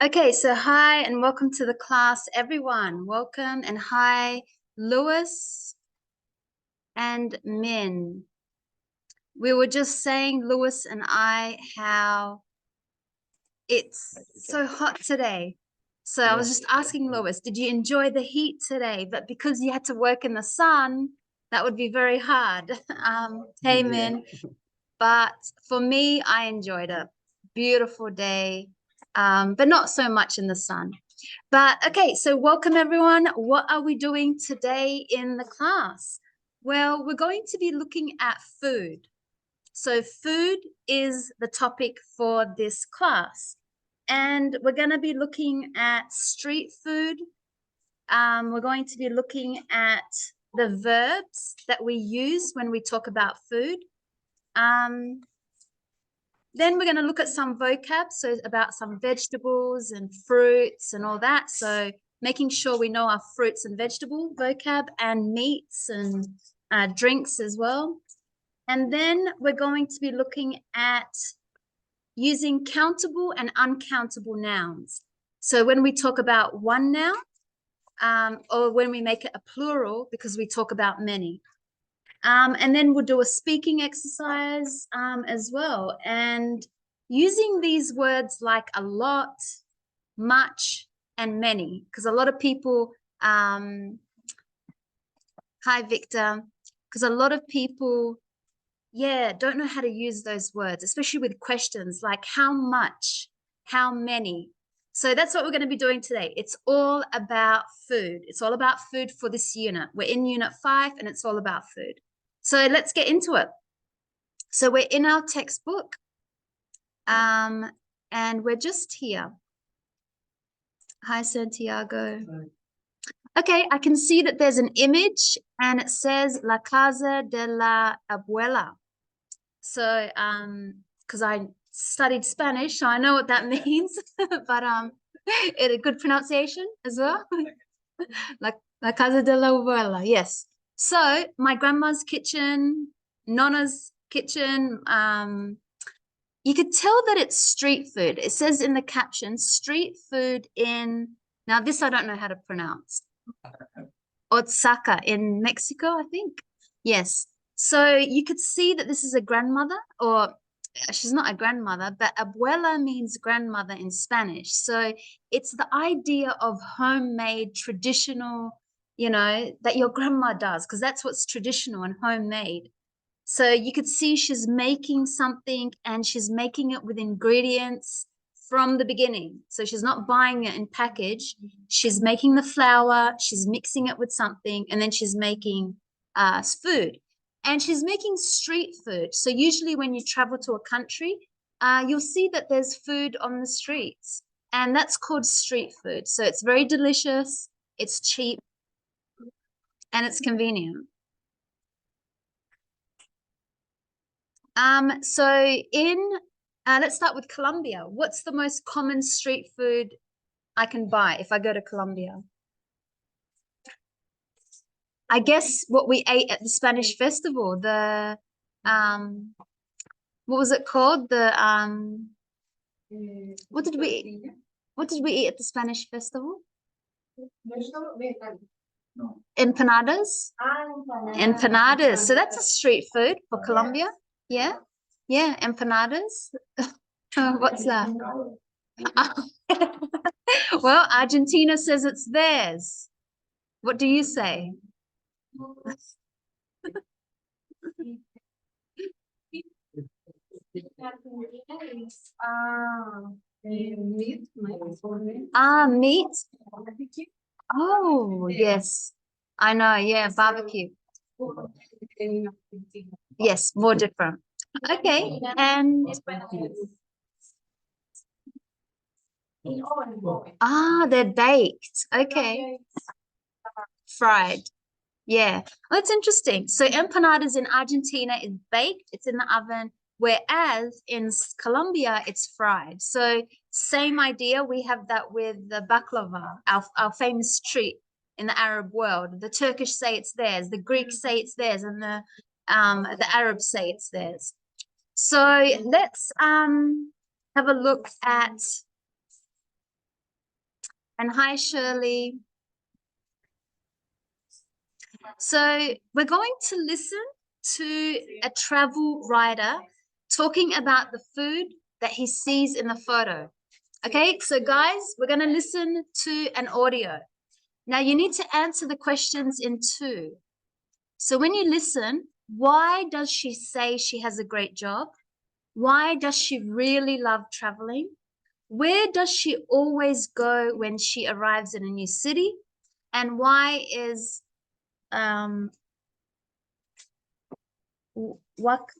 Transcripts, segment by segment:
Okay, so hi and welcome to the class, everyone. Welcome and hi, Lewis and Min. We were just saying, Lewis and I, how it's so hot today. So I was just asking Lewis, did you enjoy the heat today? But because you had to work in the sun, that would be very hard. Hey, Min. But for me, I enjoyed it. Beautiful day, but not so much in the sun. But okay, so welcome everyone. What are we doing today in the class? Well, we're going to be looking at food. So food is the topic for this class. And we're going to be looking at street food. We're going to be looking at the verbs that we use when we talk about food. Then we're going to look at some vocab, so about some vegetables and fruits and all that. So making sure we know our fruits and vegetable vocab and meats and drinks as well. And then we're going to be looking at using countable and uncountable nouns. So when we talk about one noun, or when we make it a plural, because we talk about many. And then we'll do a speaking exercise as well. And using these words like a lot, much, and many, because a lot of people, hi, Victor, because a lot of people, don't know how to use those words, especially with questions like how much, how many. So that's what we're going to be doing today. It's all about food. It's all about food for this unit. We're in unit 5 and it's all about food. So let's get into it. So we're in our textbook and we're just here. Hi, Santiago. Okay, I can see that there's an image and it says La Casa de la Abuela. So, because I studied Spanish, so I know what that means, but it a good pronunciation as well. La Casa de la Abuela, yes. So my grandma's kitchen, Nonna's kitchen, you could tell that it's street food. It says in the caption, street food in, now this I don't know how to pronounce, Oaxaca in Mexico, I think. Yes. So you could see that this is a grandmother, or she's not a grandmother, but abuela means grandmother in Spanish. So it's the idea of homemade, traditional, that your grandma does, because that's what's traditional and homemade. So you could see she's making something and she's making it with ingredients from the beginning. So she's not buying it in package. She's making the flour, she's mixing it with something, and then she's making food. And she's making street food. So usually when you travel to a country, you'll see that there's food on the streets. And that's called street food. So it's very delicious, it's cheap, and it's convenient. So let's start with Colombia. What's the most common street food I can buy if I go to Colombia? I guess what we ate at the Spanish festival, what was it called? What did we eat at the Spanish festival? Empanadas. Empanadas. So that's a street food for Colombia. Yeah. Yeah, empanadas. What's that? Well, Argentina says it's theirs. What do you say? Meat. Oh, yes. I know. Yeah, barbecue. Yes, more different. Okay, and they're baked. Okay, fried. Yeah, that's interesting. So empanadas in Argentina is baked, it's in the oven, whereas in Colombia, it's fried. So same idea, we have that with the baklava, our famous treat in the Arab world. The Turkish say it's theirs, the Greeks say it's theirs, and the Arabs say it's theirs. So let's have a look at And hi, Shirley. So we're going to listen to a travel writer talking about the food that he sees in the photo. Okay, so guys, we're going to listen to an audio. Now you need to answer the questions in two. So when you listen, why does she say she has a great job? Why does she really love traveling? Where does she always go when she arrives in a new city? And why is wak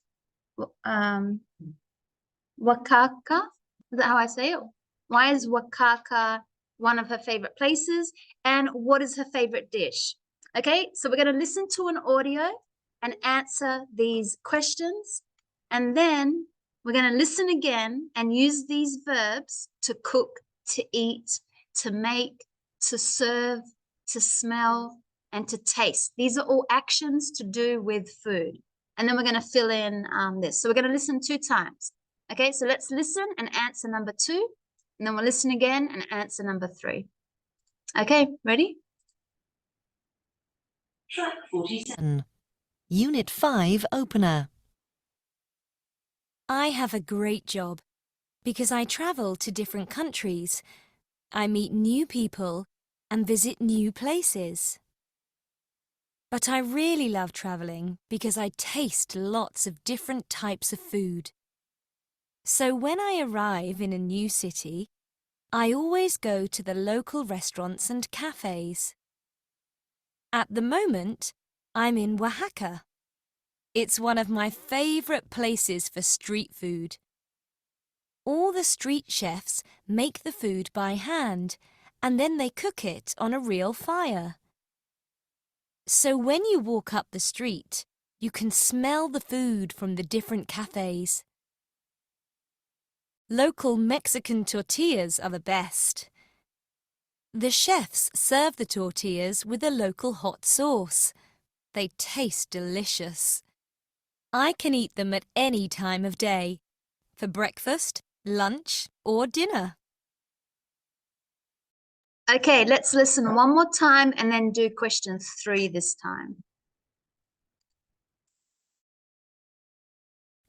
Wakaka? Is that how I say it? Why is Wakaka one of her favorite places? And what is her favorite dish? Okay, so we're going to listen to an audio and answer these questions. And then we're going to listen again and use these verbs to cook, to eat, to make, to serve, to smell, and to taste. These are all actions to do with food. And then we're going to fill in this. So we're going to listen 2 times. Okay, so let's listen and answer number 2. And then we'll listen again and answer number 3. Okay, ready? Track 47. Unit 5 opener. I have a great job because I travel to different countries. I meet new people and visit new places. But I really love traveling because I taste lots of different types of food. So when I arrive in a new city, I always go to the local restaurants and cafes. At the moment, I'm in Oaxaca. It's one of my favorite places for street food. All the street chefs make the food by hand, and then they cook it on a real fire. So when you walk up the street, you can smell the food from the different cafes. Local Mexican tortillas are the best. The chefs serve the tortillas with a local hot sauce. They taste delicious. I can eat them at any time of day, for breakfast, lunch, or dinner. Okay, let's listen one more time and then do question 3 this time.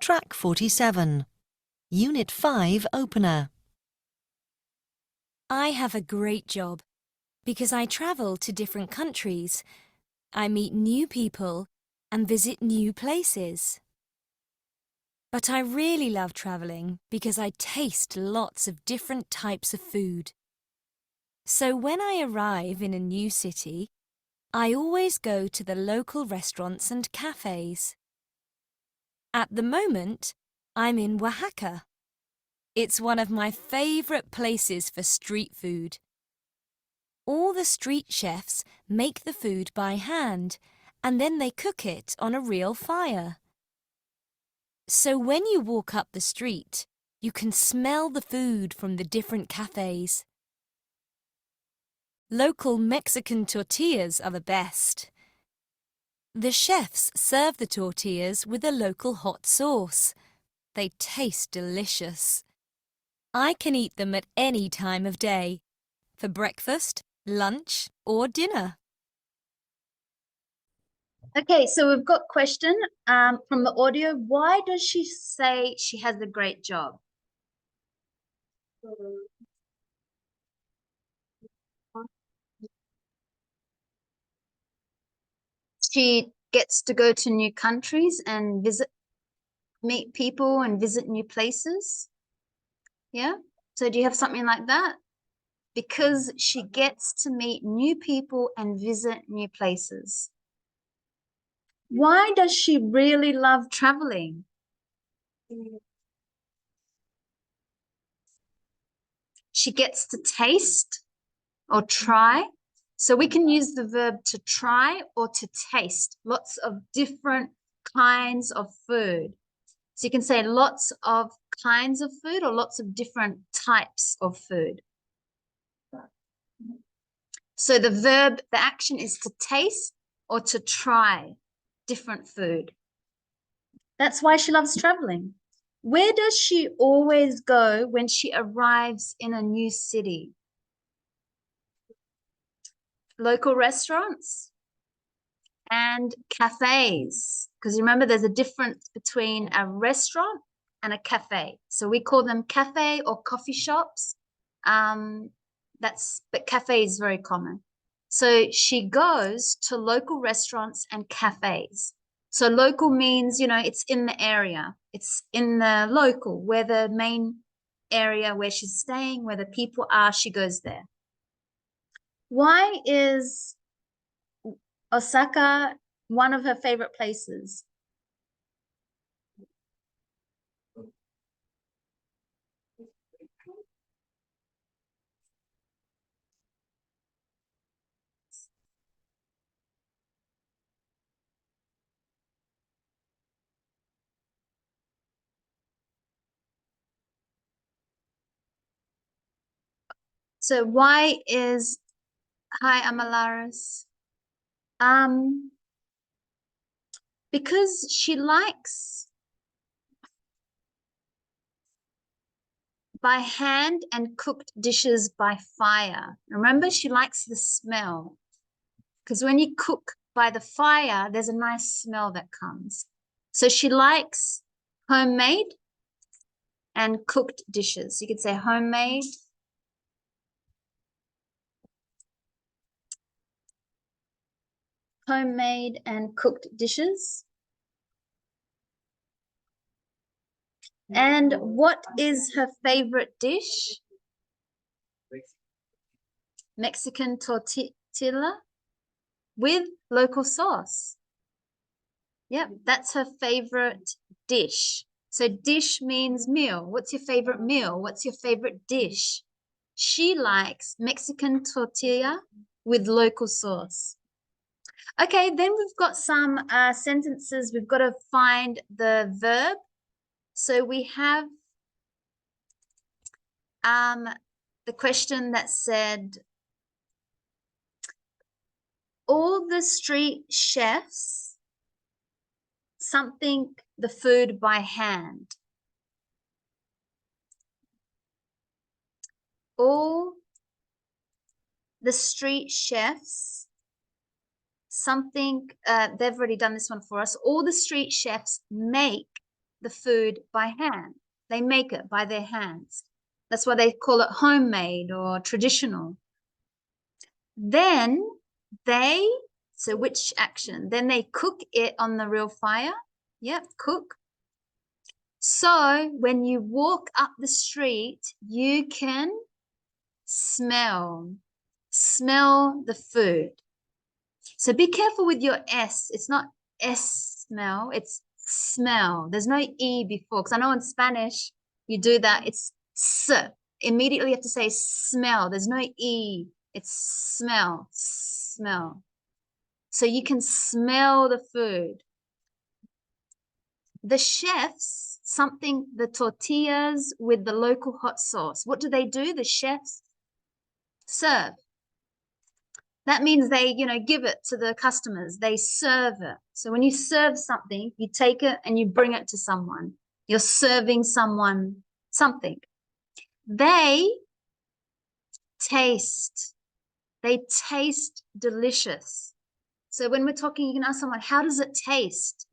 Track 47. Unit 5 opener. I have a great job because I travel to different countries. I meet new people and visit new places. But I really love traveling because I taste lots of different types of food. So when I arrive in a new city, I always go to the local restaurants and cafes. At the moment, I'm in Oaxaca. It's one of my favorite places for street food. All the street chefs make the food by hand, and then they cook it on a real fire. So when you walk up the street, you can smell the food from the different cafes. Local Mexican tortillas are the best. The chefs serve the tortillas with a local hot sauce. They taste delicious. I can eat them at any time of day, for breakfast, lunch, or dinner. Okay, so we've got question from the audio. Why does she say she has a great job? She gets to go to new countries and meet people and visit new places. Yeah. So do you have something like that? Because she gets to meet new people and visit new places. Why does she really love traveling? She gets to taste or try. So we can use the verb to try or to taste lots of different kinds of food. So you can say lots of kinds of food or lots of different types of food. So the verb, the action is to taste or to try different food. That's why she loves traveling. Where does she always go when she arrives in a new city? local restaurants and cafes. Because remember, there's a difference between a restaurant and a cafe. So we call them cafe or coffee shops. But cafe is very common. So she goes to local restaurants and cafes. So local means, it's in the area. It's in the local, where the main area where she's staying, where the people are, she goes there. Why is Osaka one of her favorite places? So why is, hi, Amalaris. Because she likes by hand and cooked dishes by fire. Remember, she likes the smell. Because when you cook by the fire, there's a nice smell that comes. So she likes homemade and cooked dishes. You could say homemade and cooked dishes. And what is her favorite dish? Mexican tortilla with local sauce. Yep, that's her favorite dish. So dish means meal. What's your favorite meal? What's your favorite dish? She likes Mexican tortilla with local sauce. Okay, then we've got some sentences. We've got to find the verb. So we have the question that said, all the street chefs something the food by hand. All the street chefs something, they've already done this one for us. All the street chefs make the food by hand. They make it by their hands. That's why they call it homemade or traditional. Then so which action? Then they cook it on the real fire. Yep, cook. So when you walk up the street, you can smell the food. So be careful with your S. It's not S smell, it's smell. There's no E before, because I know in Spanish you do that. It's S. Immediately you have to say smell. There's no E. It's smell. So you can smell the food. The chefs, the tortillas with the local hot sauce. What do? The chefs serve. That means they, give it to the customers. They serve it. So when you serve something, you take it and you bring it to someone. You're serving someone something. They taste delicious. So when we're talking, you can ask someone, how does it taste?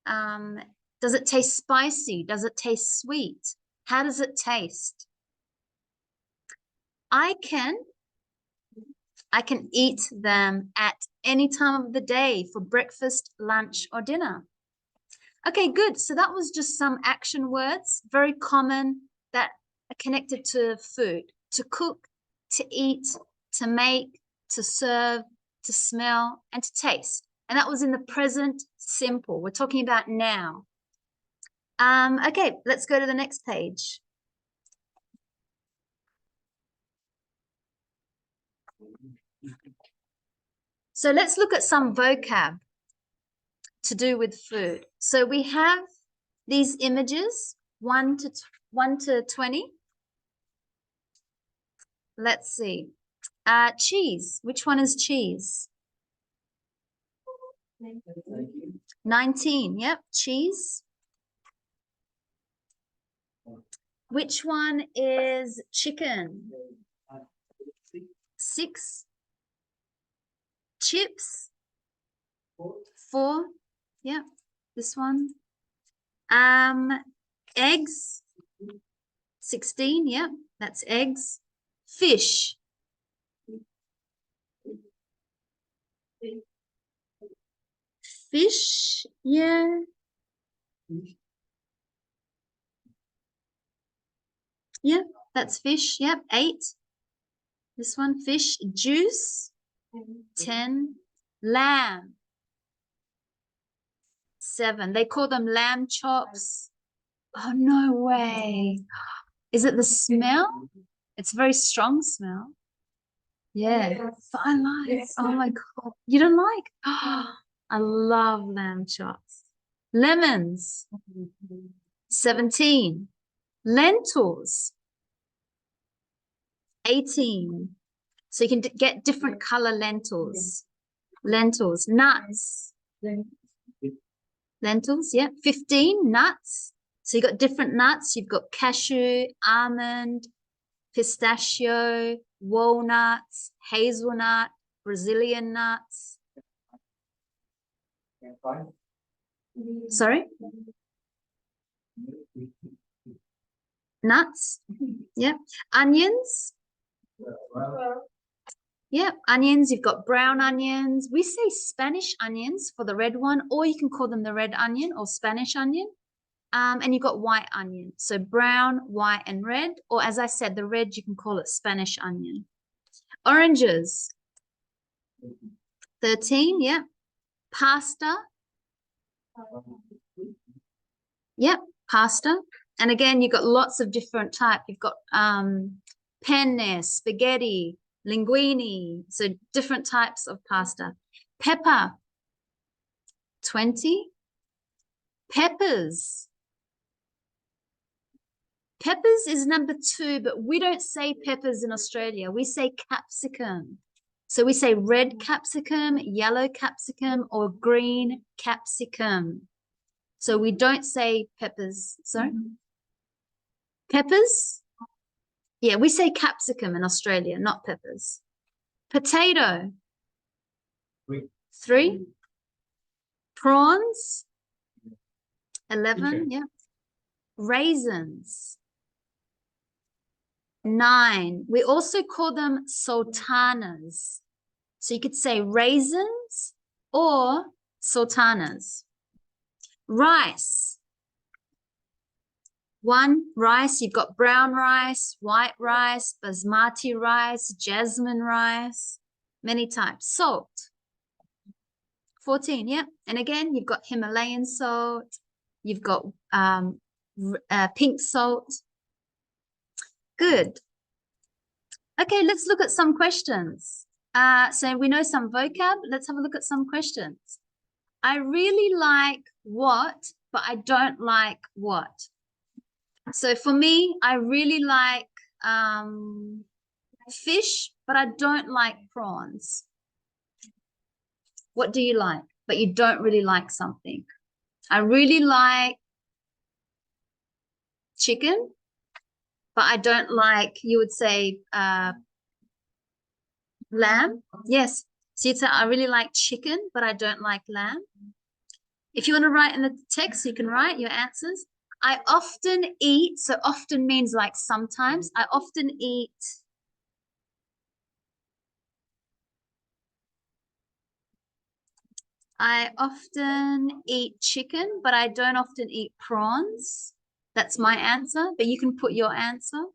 Does it taste spicy? Does it taste sweet? How does it taste? I can eat them at any time of the day for breakfast, lunch, or dinner. Okay, good. So that was just some action words, very common, that are connected to food. To cook, to eat, to make, to serve, to smell, and to taste. And that was in the present simple. We're talking about now. Okay, let's go to the next page. So let's look at some vocab to do with food. So we have these images, 1 to 20. Let's see. Cheese. Which one is cheese? 19. Yep, cheese. Which one is chicken? 6. Chips, 4. Yeah, this one. Eggs, 16. Yeah, that's eggs. Fish. Fish, yeah. Yeah, that's fish. Yep, 8. This one, fish. Juice, 10. Lamb, 7. They call them lamb chops. Oh, no way. Is it the smell? It's a very strong smell. Yeah, but I like. Oh my God. You don't like? Oh, I love lamb chops. Lemons, 17. Lentils, 18. So you can get different color lentils. Lentils, nuts. Lentils, yeah. 15, nuts. So you've got different nuts. You've got cashew, almond, pistachio, walnuts, hazelnut, Brazilian nuts. Sorry? Nuts. Yeah. Onions. Yeah, onions. You've got brown onions. We say Spanish onions for the red one, or you can call them the red onion or Spanish onion. And you've got white onion. So brown, white, and red. Or as I said, the red, you can call it Spanish onion. Oranges. 13, yeah. Pasta. Yep, pasta. And again, you've got lots of different type. You've got penne, spaghetti, linguine. So different types of pasta. Pepper. 20. Peppers. Peppers is number 2, but we don't say peppers in Australia. We say capsicum. So we say red capsicum, yellow capsicum, or green capsicum. So we don't say peppers. Sorry? Peppers? Yeah, we say capsicum in Australia, not peppers. Potato. 3. Prawns. 11, okay. Yeah. Raisins. 9. We also call them sultanas. So you could say raisins or sultanas. Rice. 1, rice. You've got brown rice, white rice, basmati rice, jasmine rice, many types. Salt. 14, yeah. And again, you've got Himalayan salt. You've got pink salt. Good. Okay, let's look at some questions. So we know some vocab. Let's have a look at some questions. I really like what, but I don't like what. So for me, I really like fish, but I don't like prawns. What do you like? But you don't really like something. I really like chicken, but I don't like, you would say, lamb. Yes. So you'd say, I really like chicken, but I don't like lamb. If you want to write in the text, you can write your answers. I often eat, so often means like sometimes. I often eat chicken, but I don't often eat prawns. That's my answer, but you can put your answer.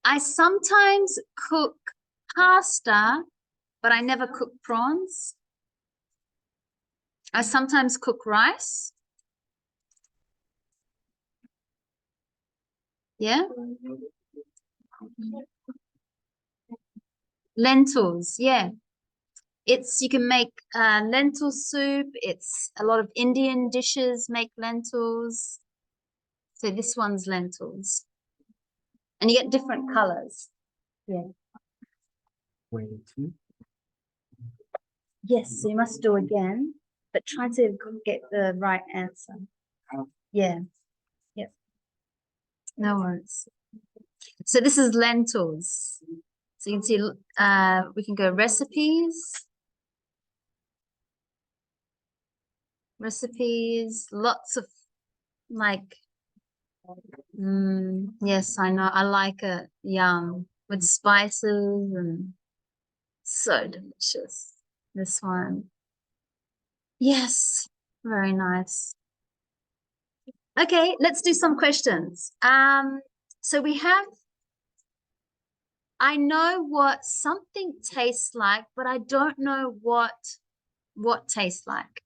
I sometimes cook pasta, but I never cook prawns. I sometimes cook rice. Yeah. Lentils, yeah. You can make lentil soup. It's a lot of Indian dishes make lentils. So this one's lentils. And you get different colors. Yeah. 22. Yes, so you must do again, but try to get the right answer. Yeah. Yep. No worries. So this is lentils. So you can see, we can go recipes. Recipes, lots of like, yes, I know, I like it. Yum, with spices and so delicious. This one. Yes, very nice. Okay, let's do some questions. So we have, I know what something tastes like, but I don't know what tastes like.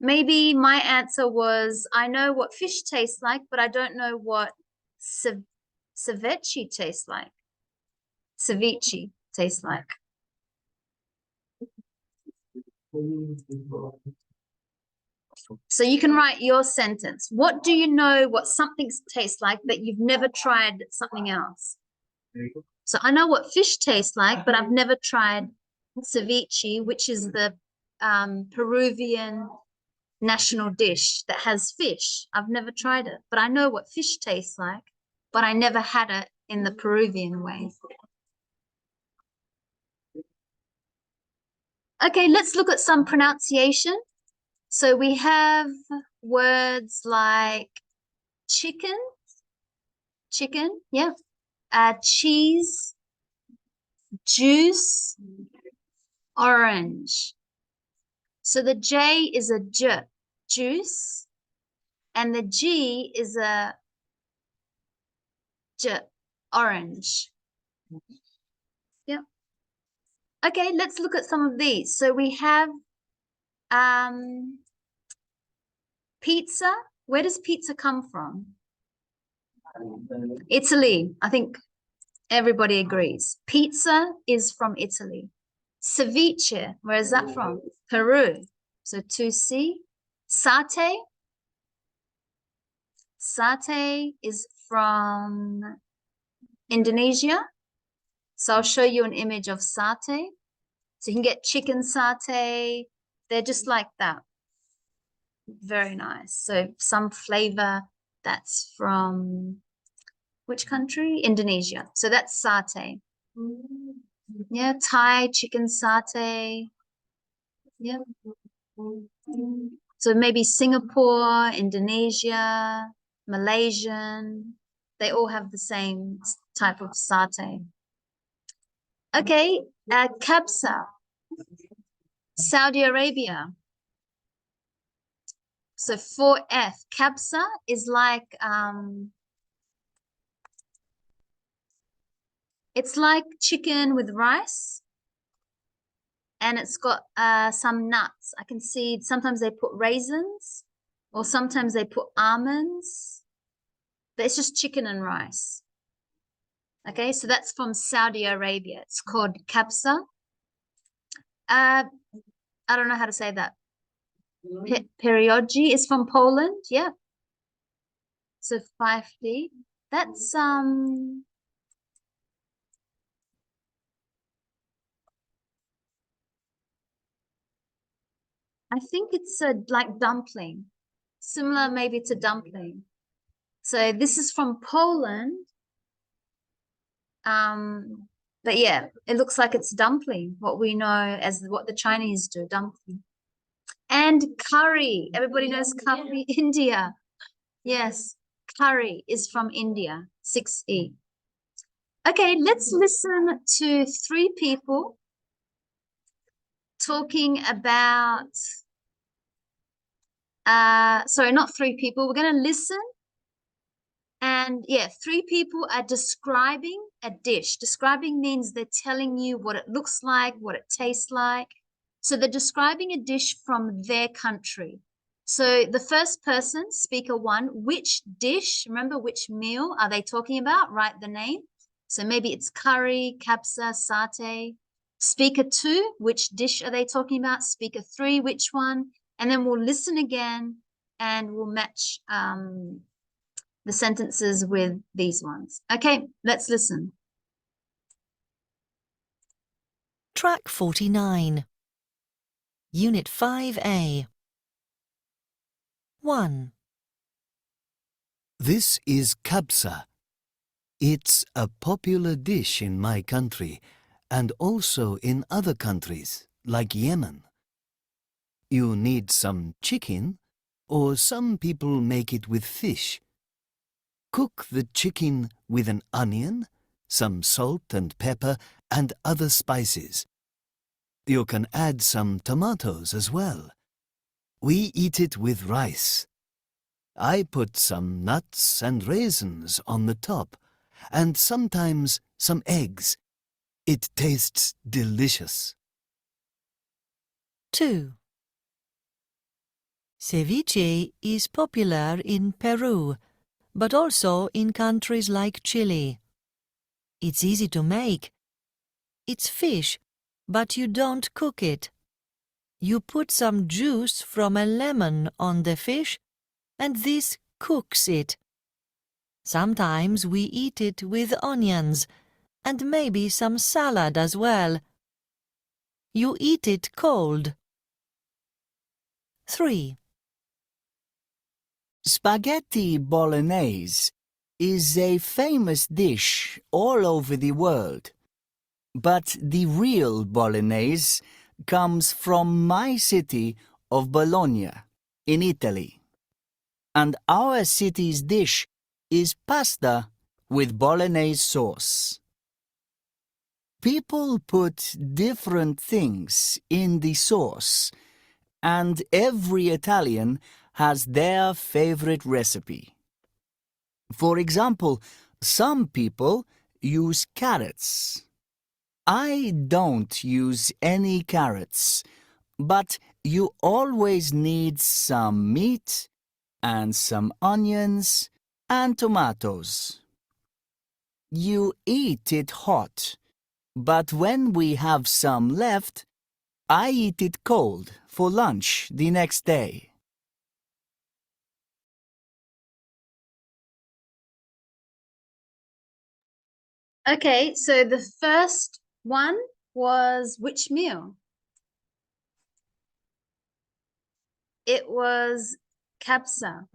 Maybe my answer was, I know what fish tastes like, but I don't know what ceviche tastes like. Ceviche tastes like. So you can write your sentence. What do you know what something tastes like, but you've never tried something else? So I know what fish tastes like, but I've never tried ceviche, which is the Peruvian national dish that has fish. I've never tried it, but I know what fish tastes like, but I never had it in the Peruvian way. Okay, let's look at some pronunciation. So we have words like chicken, yeah, cheese, juice, orange. So the J is a J, juice, and the G is a J, orange. Yeah. Okay, let's look at some of these. So we have pizza. Where does pizza come from? Italy. I think everybody agrees. Pizza is from Italy. Ceviche, where is that from? Peru. So 2C. Satay. Satay is from Indonesia. So I'll show you an image of satay. So you can get chicken satay. They're just like that. Very nice. So some flavor that's from which country? Indonesia. So that's satay. Yeah, Thai chicken satay. Yeah. So maybe Singapore, Indonesia, Malaysian, they all have the same type of satay. Okay, kabsa, Saudi Arabia. So 4F, kabsa is like, it's like chicken with rice. And it's got some nuts. I can see sometimes they put raisins or sometimes they put almonds, but it's just chicken and rice. Okay, so that's from Saudi Arabia. It's called kabsa. I don't know how to say that. Pierogi is from Poland. Yeah. So 5D. That's I think it's a like dumpling, similar maybe to dumpling. So this is from Poland. But yeah, it looks like it's dumpling, what we know as what the Chinese do, dumpling. And curry. Everybody knows curry, India. Yes, curry is from India, 6E. Okay, let's listen to 3 people talking about, sorry, not 3 people. We're going to listen. And yeah, 3 people are describing a dish. Describing means they're telling you what it looks like, what it tastes like. So they're describing a dish from their country. So the first person, speaker 1, which dish, remember which meal are they talking about? Write the name. So maybe it's curry, kabsa, satay. Speaker 2, which dish are they talking about? Speaker 3, which one? And then we'll listen again and we'll match the sentences with these ones. Okay, let's listen. Track 49. Unit 5A. 1. This is kabsa. It's a popular dish in my country and also in other countries, like Yemen. You need some chicken, or some people make it with fish. Cook the chicken with an onion, some salt and pepper, and other spices. You can add some tomatoes as well. We eat it with rice. I put some nuts and raisins on the top, and sometimes some eggs. It tastes delicious. 2. Ceviche is popular in Peru, but also in countries like Chile. It's easy to make. It's fish, but you don't cook it. You put some juice from a lemon on the fish, and this cooks it. Sometimes we eat it with onions, and maybe some salad as well. You eat it cold. 3. Spaghetti bolognese is a famous dish all over the world. But the real bolognese comes from my city of Bologna, in Italy. And our city's dish is pasta with bolognese sauce. People put different things in the sauce, and every Italian has their favorite recipe. For example, some people use carrots. I don't use any carrots, but you always need some meat and some onions and tomatoes. You eat it hot, but when we have some left, I eat it cold for lunch the next day. Okay, so the first one was which meal? It was kabsa.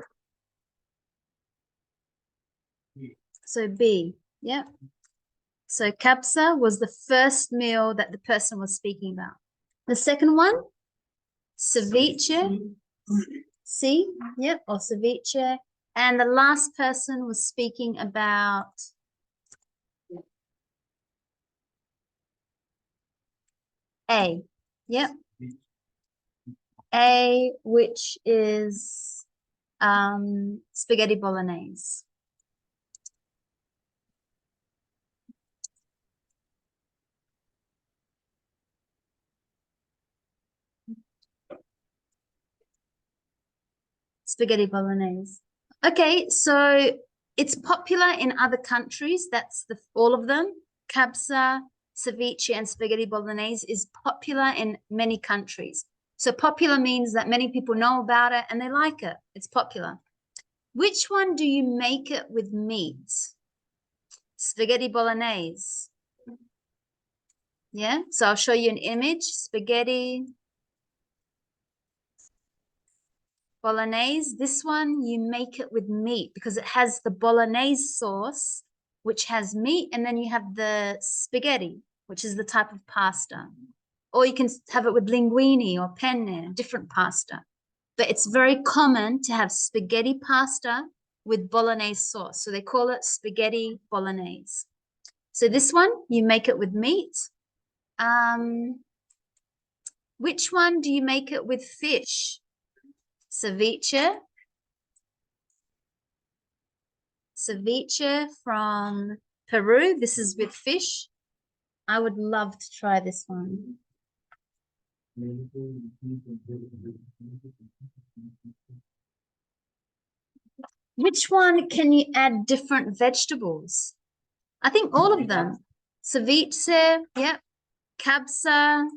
So B, yeah. So kabsa was the first meal that the person was speaking about. The second one, ceviche, C, yep, or ceviche. And the last person was speaking about A, yep. A, which is spaghetti bolognese. Spaghetti bolognese. Okay, so it's popular in other countries. That's all of them. Kabsa, ceviche, and spaghetti bolognese is popular in many countries. So popular means that many people know about it and they like it. It's popular. Which one do you make it with meat? Spaghetti bolognese. Yeah, so I'll show you an image. Spaghetti bolognese. This one, you make it with meat because it has the bolognese sauce, which has meat, and then you have the spaghetti, which is the type of pasta. Or you can have it with linguine or penne, different pasta. But it's very common to have spaghetti pasta with bolognese sauce. So they call it spaghetti bolognese. So this one, you make it with meat. Which one do you make it with fish? Ceviche. Ceviche from Peru. This is with fish. I would love to try this one. Which one can you add different vegetables? I think all of them. Ceviche, yep. Kabsa.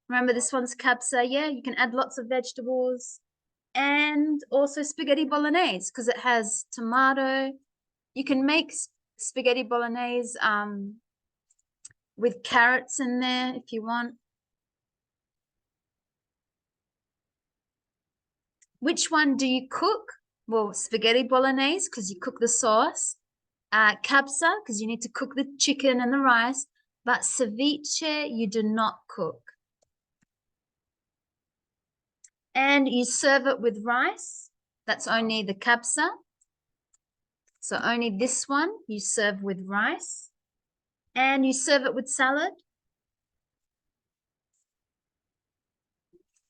Remember this one's kabsa, yeah? You can add lots of vegetables. And also spaghetti bolognese because it has tomato. You can make spaghetti bolognese with carrots in there if you want. Which one do you cook? Well, spaghetti bolognese because you cook the sauce. Kabsa, because you need to cook the chicken and the rice, but ceviche, you do not cook. And you serve it with rice. That's only the kabsa. So only this one you serve with rice. And you serve it with salad.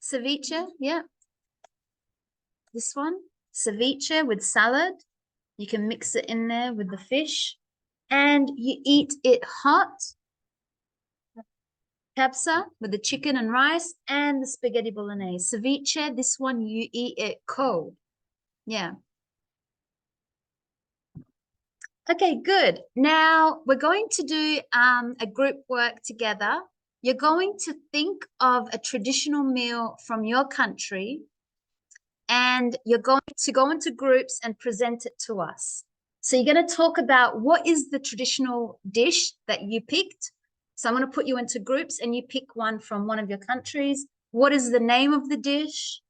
Ceviche, yeah. This one, ceviche with salad. You can mix it in there with the fish. And you eat it hot. Kabsa with the chicken and rice and the spaghetti bolognese. Ceviche, this one you eat it cold. Yeah. Okay, good. Now we're going to do a group work together. You're going to think of a traditional meal from your country and you're going to go into groups and present it to us. So you're going to talk about what is the traditional dish that you picked. So I'm going to put you into groups and you pick one from one of your countries. What is the name of the dish?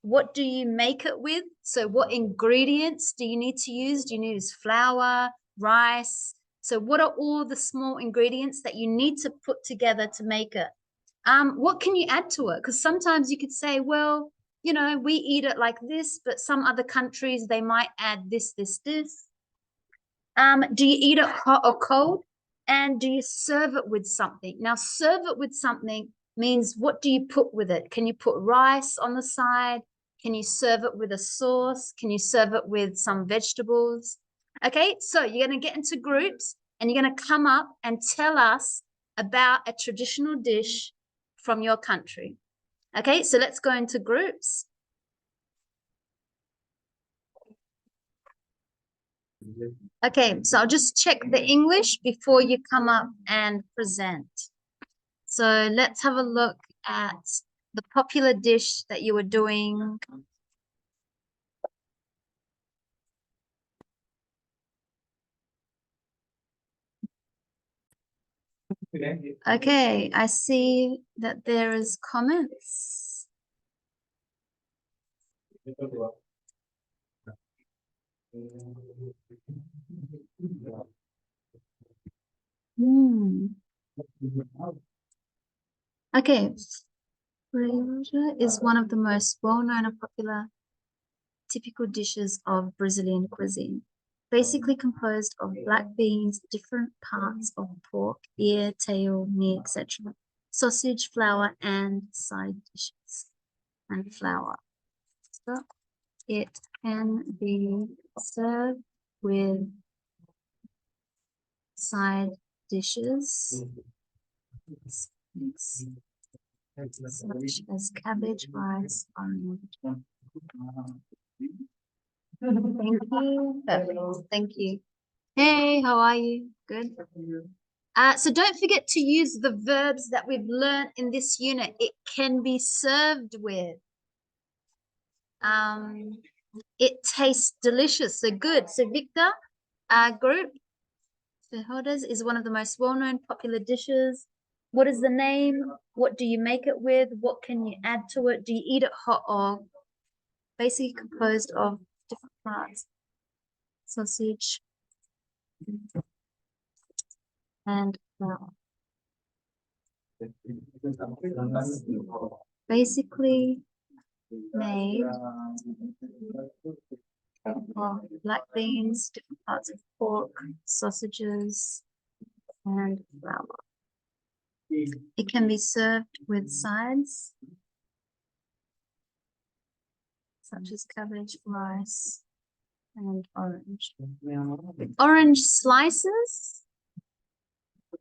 What do you make it with? So what ingredients do you need to use? Do you use flour, rice? So what are all the small ingredients that you need to put together to make it? What can you add to it? Because sometimes you could say, well, you know, we eat it like this, but some other countries, they might add this, this, this. Do you eat it hot or cold? And do you serve it with something? Now, serve it with something means what do you put with it? Can you put rice on the side? Can you serve it with a sauce? Can you serve it with some vegetables? Okay, so you're going to get into groups and you're going to come up and tell us about a traditional dish from your country. Okay, so let's go into groups. Okay, so I'll just check the English before you come up and present. So let's have a look at the popular dish that you were doing. Okay, I see that there is comments. Okay, Brioche is one of the most well-known and popular typical dishes of Brazilian cuisine. Basically composed of black beans, different parts of pork, ear, tail, knee, etc. Sausage, flour, and side dishes. And flour. So it can be served with side dishes such as cabbage, rice, orange. Thank you. Perfect. Thank you. Hey, how are you? Good. So don't forget to use the verbs that we've learned in this unit. It can be served with. It tastes delicious. So good. So Victor, group, Fejodas is one of the most well-known popular dishes. What is the name? What do you make it with? What can you add to it? Do you eat it hot or basically composed of different parts? Sausage and flour. Basically made of black beans, different parts of pork, sausages, and flour. It can be served with sides such as cabbage, rice, and orange. Orange slices?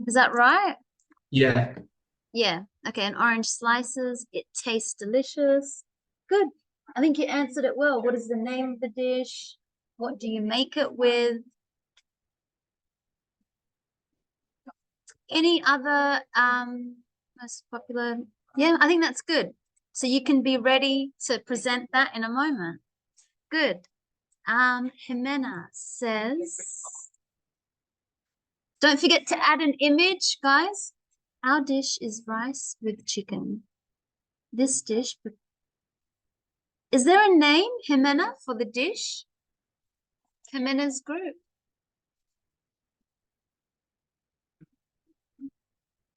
Is that right? Yeah. Yeah. Okay, and orange slices. It tastes delicious. Good. I think you answered it well. What is the name of the dish? What do you make it with? Any other most popular? Yeah, I think that's good. So you can be ready to present that in a moment. Good. Jimena says, don't forget to add an image, guys. Our dish is rice with chicken. This dish, is there a name, Jimena, for the dish? Jimena's group.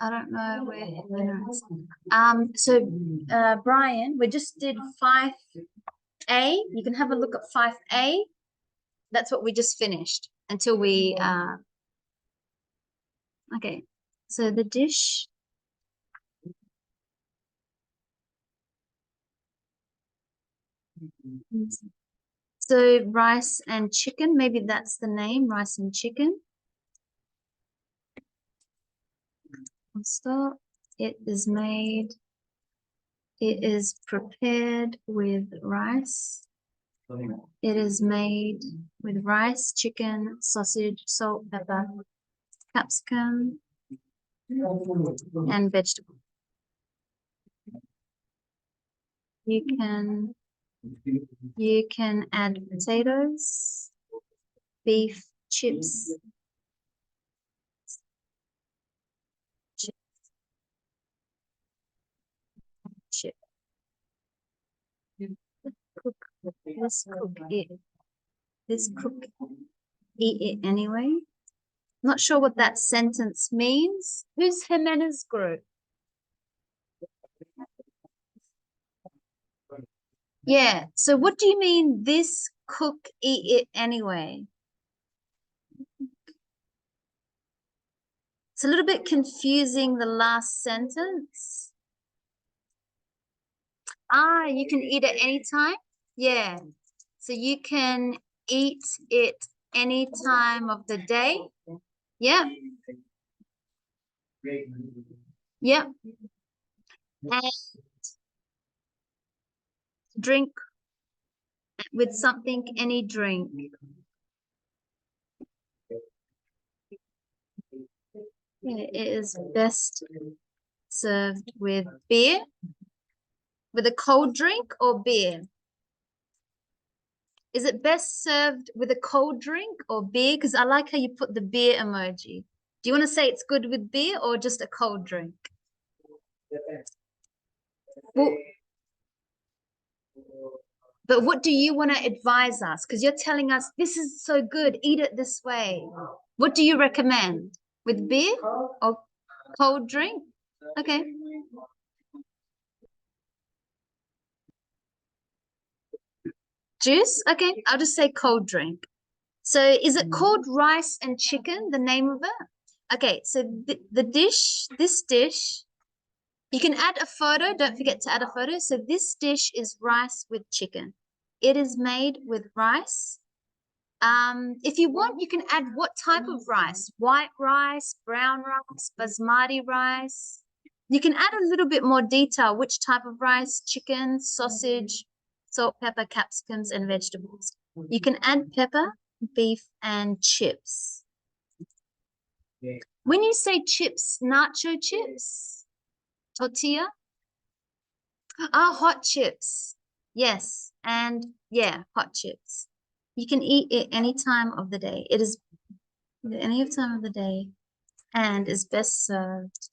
I don't know where ignorance. So Brian, we just did 5A. You can have a look at 5A. That's what we just finished until we okay. So the dish. So rice and chicken, maybe that's the name, rice and chicken. Stop. It is made. It is prepared with rice. It is made with rice, chicken, sausage, salt, pepper, capsicum, and vegetable. You can add potatoes, beef, chips, chip. Let's cook it. Let's cook, eat it anyway. Not sure what that sentence means. Who's Jimenez group? Yeah. So what do you mean this cook, eat it anyway? It's a little bit confusing, the last sentence. Ah, you can eat it anytime? Yeah. So you can eat it any time of the day? Yeah. Yeah. And drink with something, any drink. Yeah, it is best served with beer, with a cold drink or beer? Is it best served with a cold drink or beer? Because I like how you put the beer emoji. Do you want to say it's good with beer or just a cold drink? Well, but what do you want to advise us? Because you're telling us this is so good, eat it this way. What do you recommend? With beer or cold drink? Okay. Juice? Okay, I'll just say cold drink. So is it called rice and chicken, the name of it? Okay, so the dish, this dish, you can add a photo. Don't forget to add a photo. So this dish is rice with chicken. It is made with rice. If you want, you can add what type of rice? White rice, brown rice, basmati rice. You can add a little bit more detail, which type of rice, chicken, sausage, salt, pepper, capsicums, and vegetables. You can add pepper, beef, and chips. When you say chips, nacho chips, tortilla? Ah, hot chips. Yes, and yeah, hot chips. You can eat it any time of the day. It is any time of the day and is best served.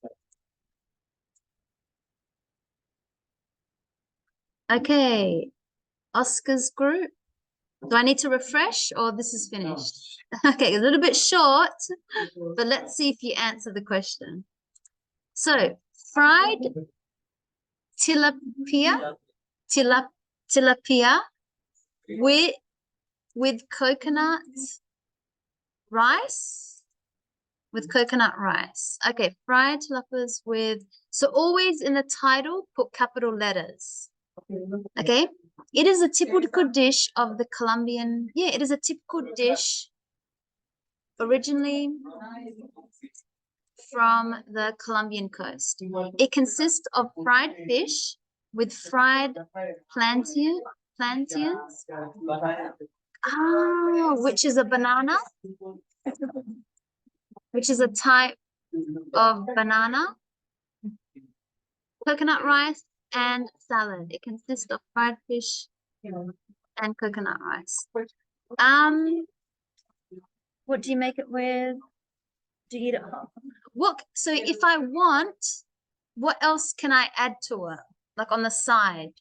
Okay, Oscar's group. Do I need to refresh or this is finished? Okay, a little bit short, but let's see if you answer the question. So, fried tilapia with coconut rice. With coconut rice. Okay, fried tilapias with, so always in the title, put capital letters. Okay, it is a typical dish of the Colombian, yeah, it is a typical dish originally from the Colombian coast. It consists of fried fish with fried plantains, which is a banana, which is a type of banana, coconut rice, and salad. It consists of fried fish and coconut rice. What do you make it with? Do you eat it hot? What? So if I want, what else can I add to it? Like on the side.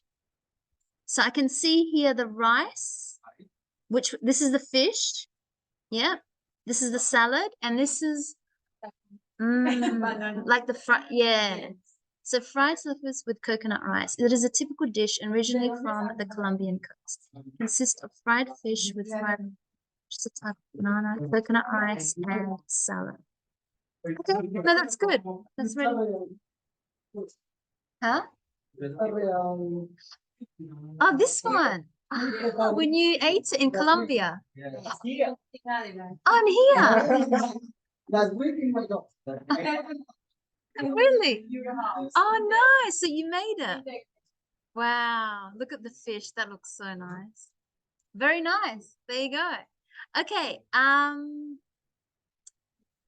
So I can see here the rice, which this is the fish. Yeah. This is the salad, and this is Like the fried, yeah. So fried surface with coconut rice. It is a typical dish originally from the Colombian coast. It consists of fried fish with fried, which is a type of banana, coconut rice, and salad. Okay, no, that's good. That's really. Huh? Oh, this one. Ah, when you ate it in Colombia. Oh, and here. Really? Oh, nice. So you made it. Wow. Look at the fish. That looks so nice. Very nice. There you go. Okay.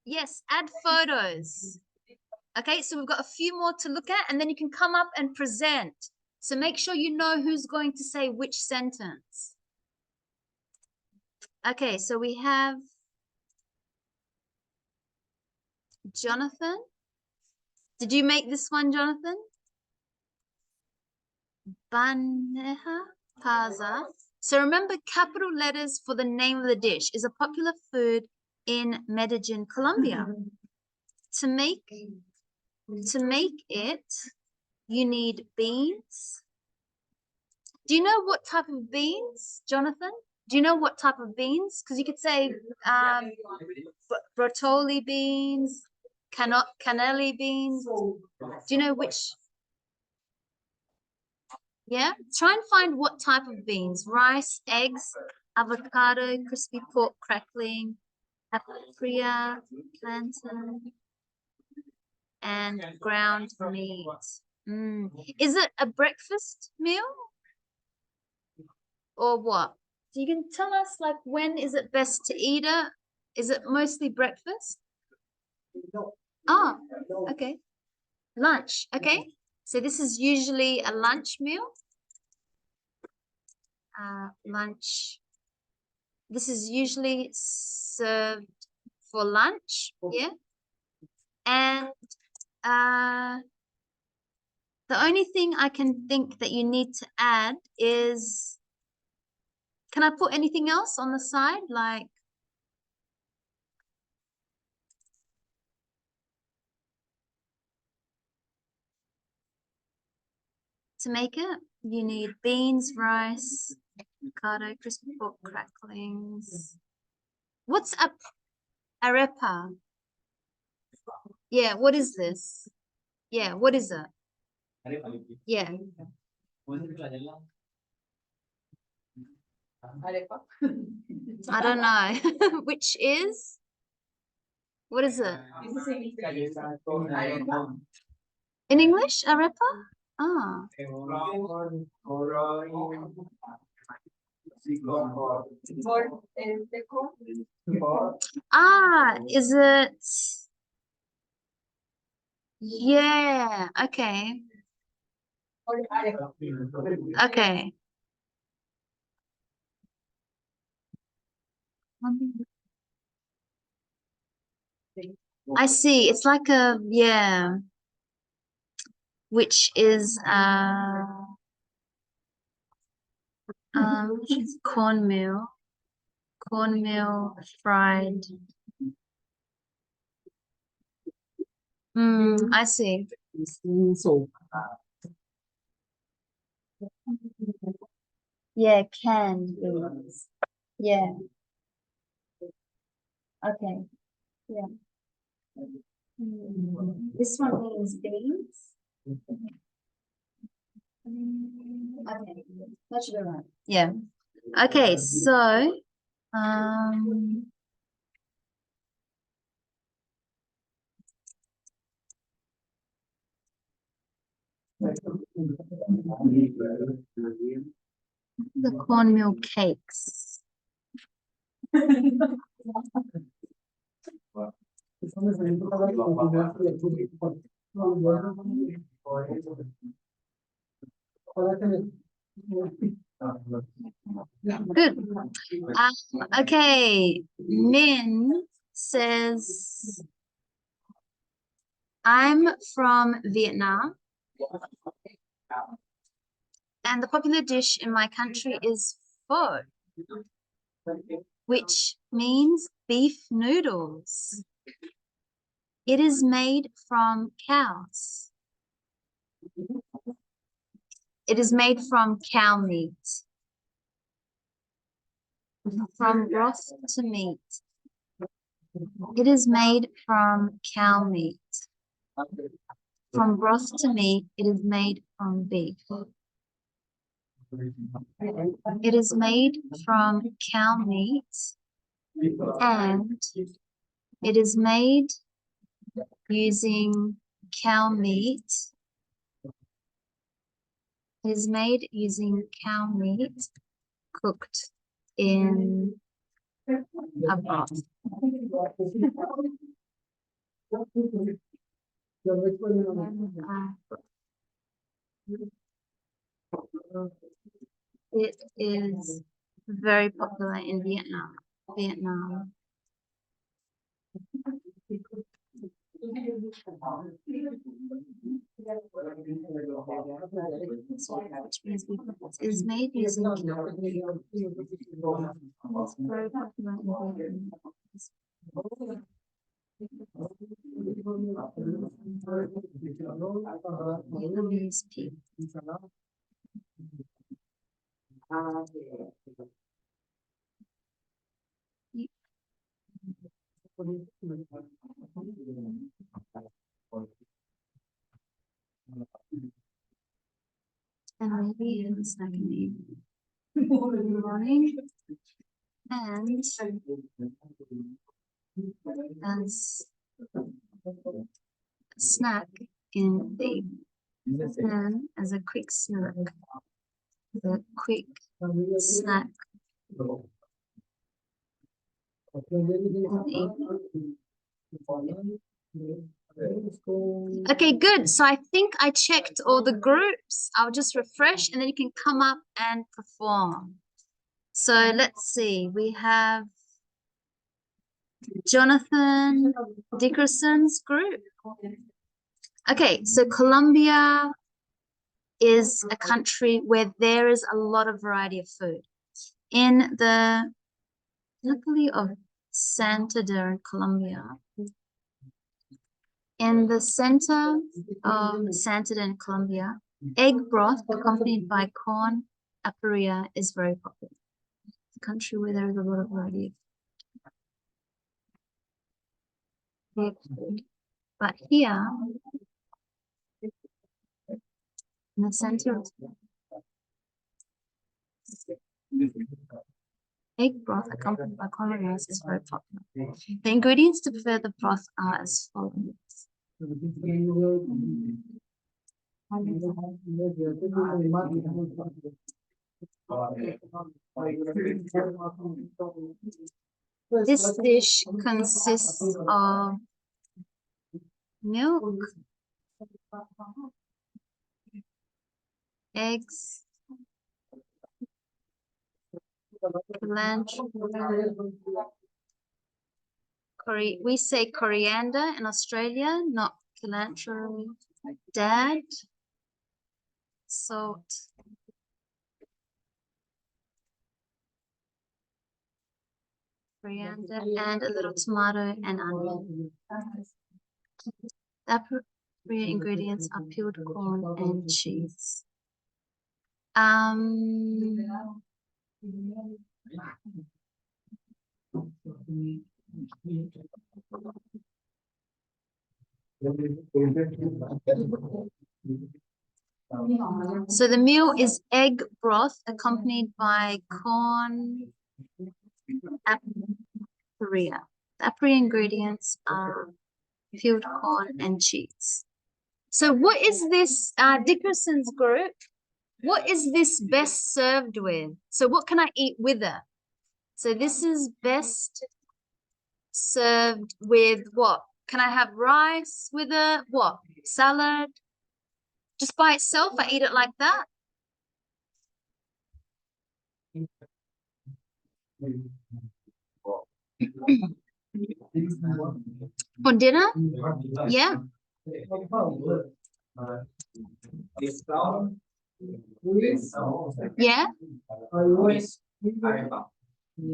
Yes, add photos. Okay, so we've got a few more to look at, and then you can come up and present. So make sure you know who's going to say which sentence. Okay, so we have Jonathan. Did you make this one, Jonathan? Bandeja paisa. So remember, capital letters for the name of the dish is a popular food in Medellin, Colombia. To make it, you need beans. Do you know what type of beans, Jonathan? Do you know what type of beans? Because you could say brotoli beans, cannelli beans. Do you know which? Yeah, try and find what type of beans. Rice, eggs, avocado, crispy pork crackling, paprika, plantain, and ground meat. Is it a breakfast meal? Or what? So you can tell us, like, when is it best to eat it? Is it mostly breakfast? Oh, okay. Lunch, okay. So this is usually a lunch meal. Lunch. This is usually served for lunch, yeah. And the only thing I can think that you need to add is, can I put anything else on the side, like to make it? You need beans, rice, avocado, crispy pork cracklings. What's a arepa? Yeah, what is this? Yeah, what is it? Yeah. I don't know. Which is? What is it? In English, arepa? Ah. Ah, is it? Yeah, okay. Okay. I see. It's like a, yeah, which is which is cornmeal fried. I see. Yeah, canned beans. Yeah. Okay. Yeah. This one means beans. Okay, that should be right. Yeah. Okay, so the cornmeal cakes. Good. Okay, Min says, I'm from Vietnam, and the popular dish in my country is pho, which means beef noodles. It is made from cows. It is made from cow meat. From broth to meat. It is made from cow meat. From broth to meat, it is made from beef. It is made from cow meat and it is made using cow meat. It is made using cow meat cooked in a broth. It is very popular in Vietnam. Which means it is made using cow meat. It's very popular in Vietnamese people. And maybe in the second evening. In the morning. And as a snack in the evening. And as a quick snack. The quick snack Okay, good. So I think I checked all the groups. I'll just refresh and then you can come up and perform. So let's see. We have Jonathan Dickerson's group. Okay, so Colombia is a country where there is a lot of variety of food. In the locally of Santander in Colombia, in the center of Santander in Colombia, egg broth accompanied by corn aperilla is very popular. It's a country where there is a lot of variety of food. But here, in the center, egg broth accompanied by corn rice is very popular. The ingredients to prepare the broth are as follows. This dish consists of milk, eggs, cilantro, we say coriander in Australia, not cilantro, dad, salt, coriander, and a little tomato and onion. The appropriate ingredients are peeled corn and cheese. So the meal is egg broth accompanied by corn aperilla. The aperilla ingredients are peeled corn and cheese. So what is this Dickerson's group? What is this best served with? So what can I eat with it? So this is best served with what? Can I have rice with it? What? Salad? Just by itself, I eat it like that? For dinner? Yeah. Yeah.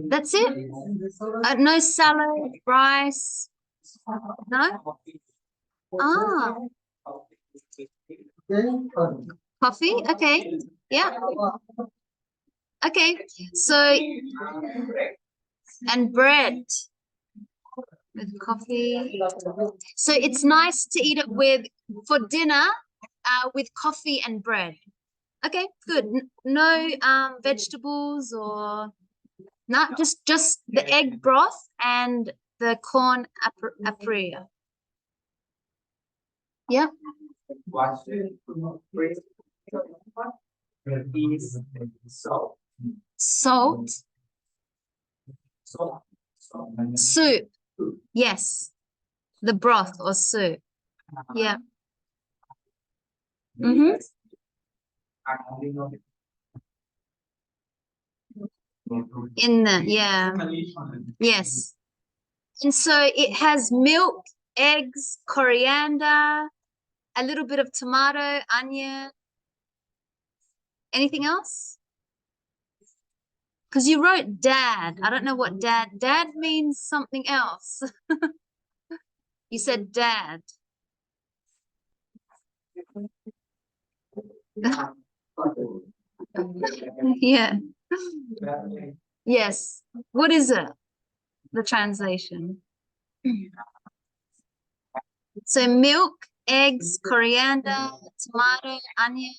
That's it? No salad, rice, No? Ah, coffee? Okay. Yeah. Okay. So, and bread with coffee. So it's nice to eat it with, for dinner, with coffee and bread. Okay, good. No vegetables or not, just the egg broth and the corn apria. Yeah. Salt. Soup. Yes. The broth or soup. Yeah. Mm-hmm. In the, yeah. Yes. And so it has milk, eggs, coriander, a little bit of tomato, onion. Anything else? Because you wrote dad. I don't know what dad. Dad means something else. You said dad. Yeah. Yes. What is it? The translation. So milk, eggs, coriander, tomato, onion.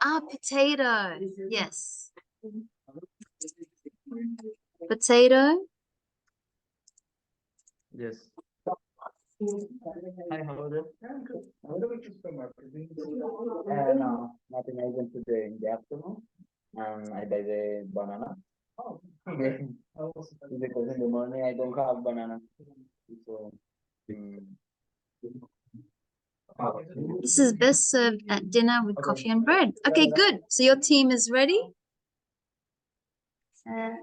Ah, potato. Yes. Potato. Yes. Hi, how are you? Nothing I went today in the afternoon, and I buy the banana. Because in the morning I don't have banana. So, This is best served at dinner with coffee and bread. Okay, good. So your team is ready? Yeah,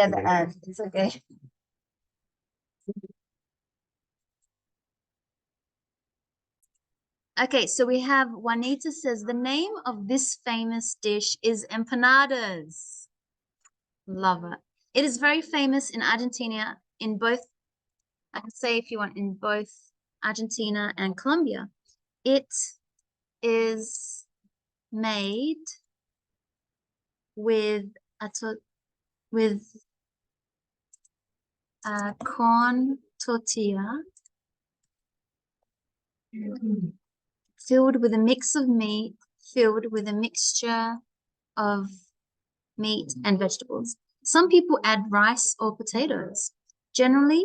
the ad. It's okay. Okay, so we have Juanita says the name of this famous dish is empanadas. Love it. It is very famous in Argentina, in both, I can say if you want, in both Argentina and Colombia. It is made with corn tortilla filled with a mix of meat, filled with a mixture of meat and vegetables. Some people add rice or potatoes. Generally,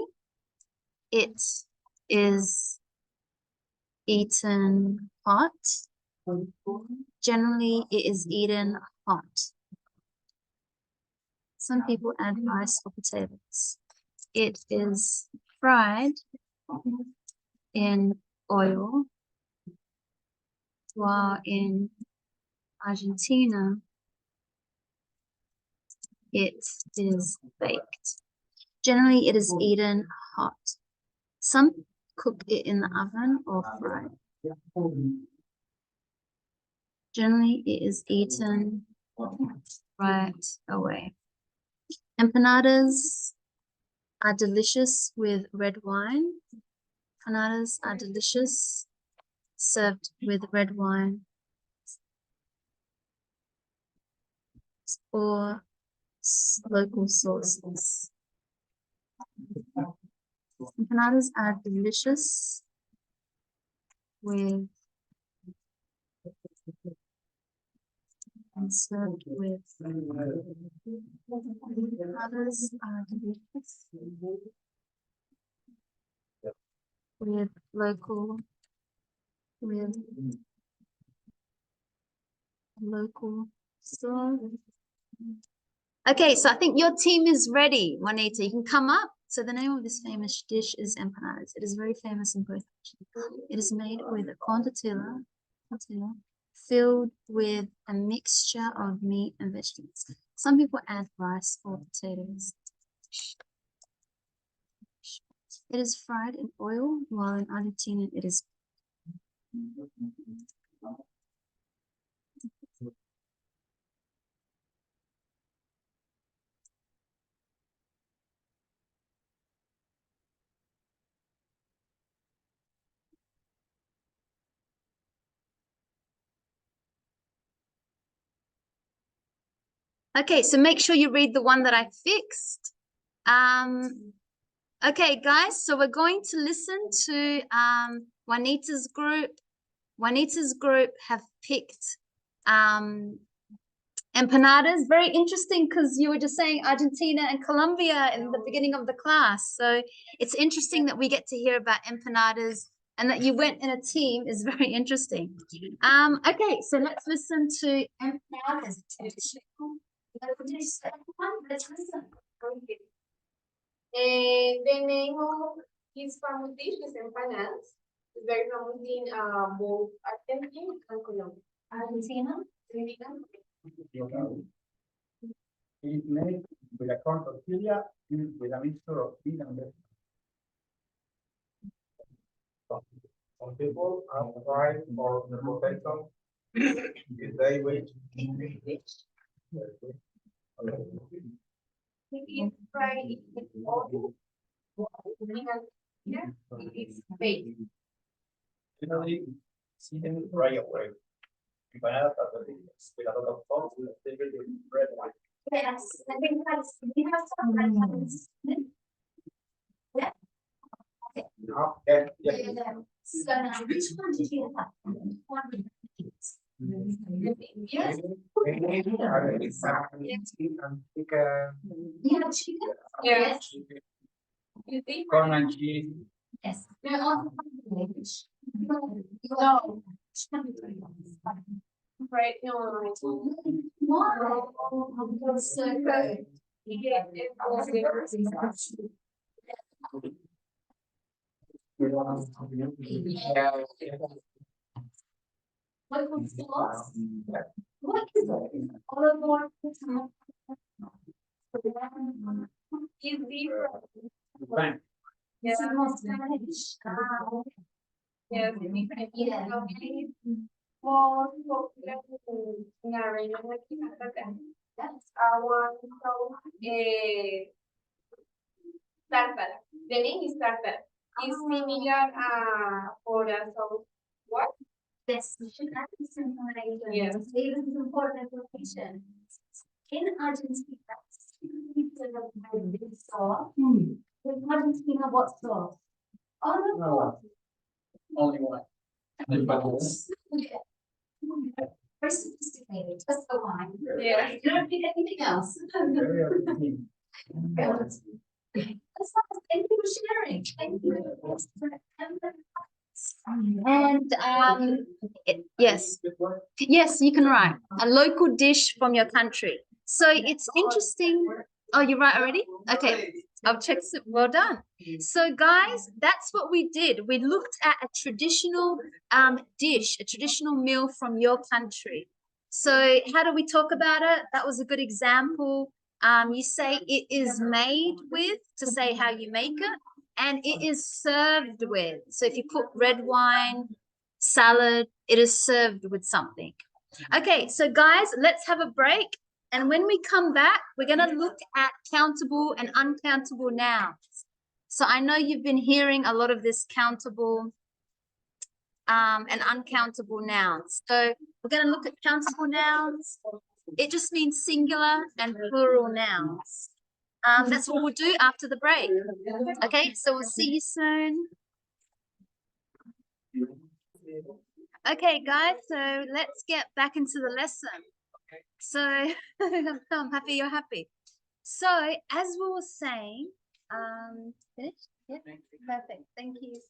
it is eaten hot. Generally, it is eaten hot. Some people add rice or potatoes. It is fried in oil, while in Argentina, it is baked. Generally, it is eaten hot. Some cook it in the oven or fry. Generally, it is eaten right away. Empanadas are delicious with red wine. Empanadas are delicious served with red wine or local sauces. Empanadas are delicious with and served with empanadas are delicious with local sauce. Okay, so I think your team is ready, Juanita. You can come up. So the name of this famous dish is empanadas. It is very famous in both. It is made with a corn tortilla filled with a mixture of meat and vegetables. Some people add rice or potatoes. It is fried in oil, while in Argentina it is Okay, so make sure you read the one that I fixed. Okay, guys, so we're going to listen to Juanita's group. Juanita's group have picked empanadas. Very interesting because you were just saying Argentina and Colombia in the beginning of the class. So it's interesting that we get to hear about empanadas and that you went in a team is very interesting. Okay, so let's listen to empanadas. Let's listen. The name of his famous dish is empanadas. It's very famous in both Argentina and Colombia. Argentina. It's made with a corn tortilla with a mixture of bean and vegetables. Some people have fried or the potato if they wish. It is fried in oil. Here it is baked. Generally, seen right away. Empanadas are delicious with a lot of sauce and flavored with red wine. Yes, I think that's we have some items. Yeah. Okay, yeah. So now, which one did you have? One with yes. Yes. You have chicken? Yes. Corn and cheese. Yes. They're all language. No. Right, no. Wow. So good. Yeah, it was What was the loss? What is it? All of more. is different. Right. Yes, it was Spanish. Yes, different. Yeah. More popular in our region aquí en Yucatán. Our tartar. The name is tartar. It's similar for a sauce. What? Yes, you should have this information. Yes. This is important information. In Argentina, people have this sauce. In Argentina, what sauce? Oh, no. Only one. Very sophisticated, just the wine. Yeah. You don't need anything else. Very everything. That's nice. Thank you for sharing. Thank you. And yes, yes, you can write a local dish from your country. So it's interesting. Oh, you write already? Okay, I'll check. Well done. So guys, that's what we did. We looked at a traditional dish, a traditional meal from your country. So how do we talk about it? That was a good example. You say it is made with to say how you make it, and it is served with. So if you put red wine, salad, it is served with something. Okay, so guys, let's have a break. And when we come back, we're going to look at countable and uncountable nouns. So I know you've been hearing a lot of this countable and uncountable nouns. So we're going to look at countable nouns. It just means singular and plural nouns. That's what we'll do after the break. Okay, so we'll see you soon. Okay, guys, so let's get back into the lesson. So I'm happy you're happy. So as we were saying, finished? Yeah, perfect. Thank you.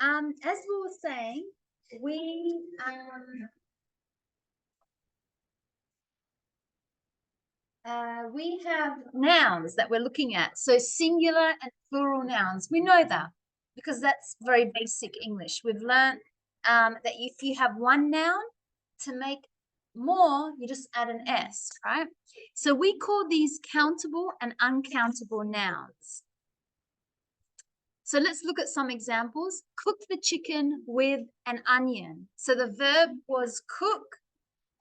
As we were saying, we have nouns that we're looking at. So singular and plural nouns. We know that because that's very basic English. We've learned that if you have one noun, to make more, you just add an S, right? So we call these countable and uncountable nouns. So let's look at some examples. Cook the chicken with an onion. So the verb was cook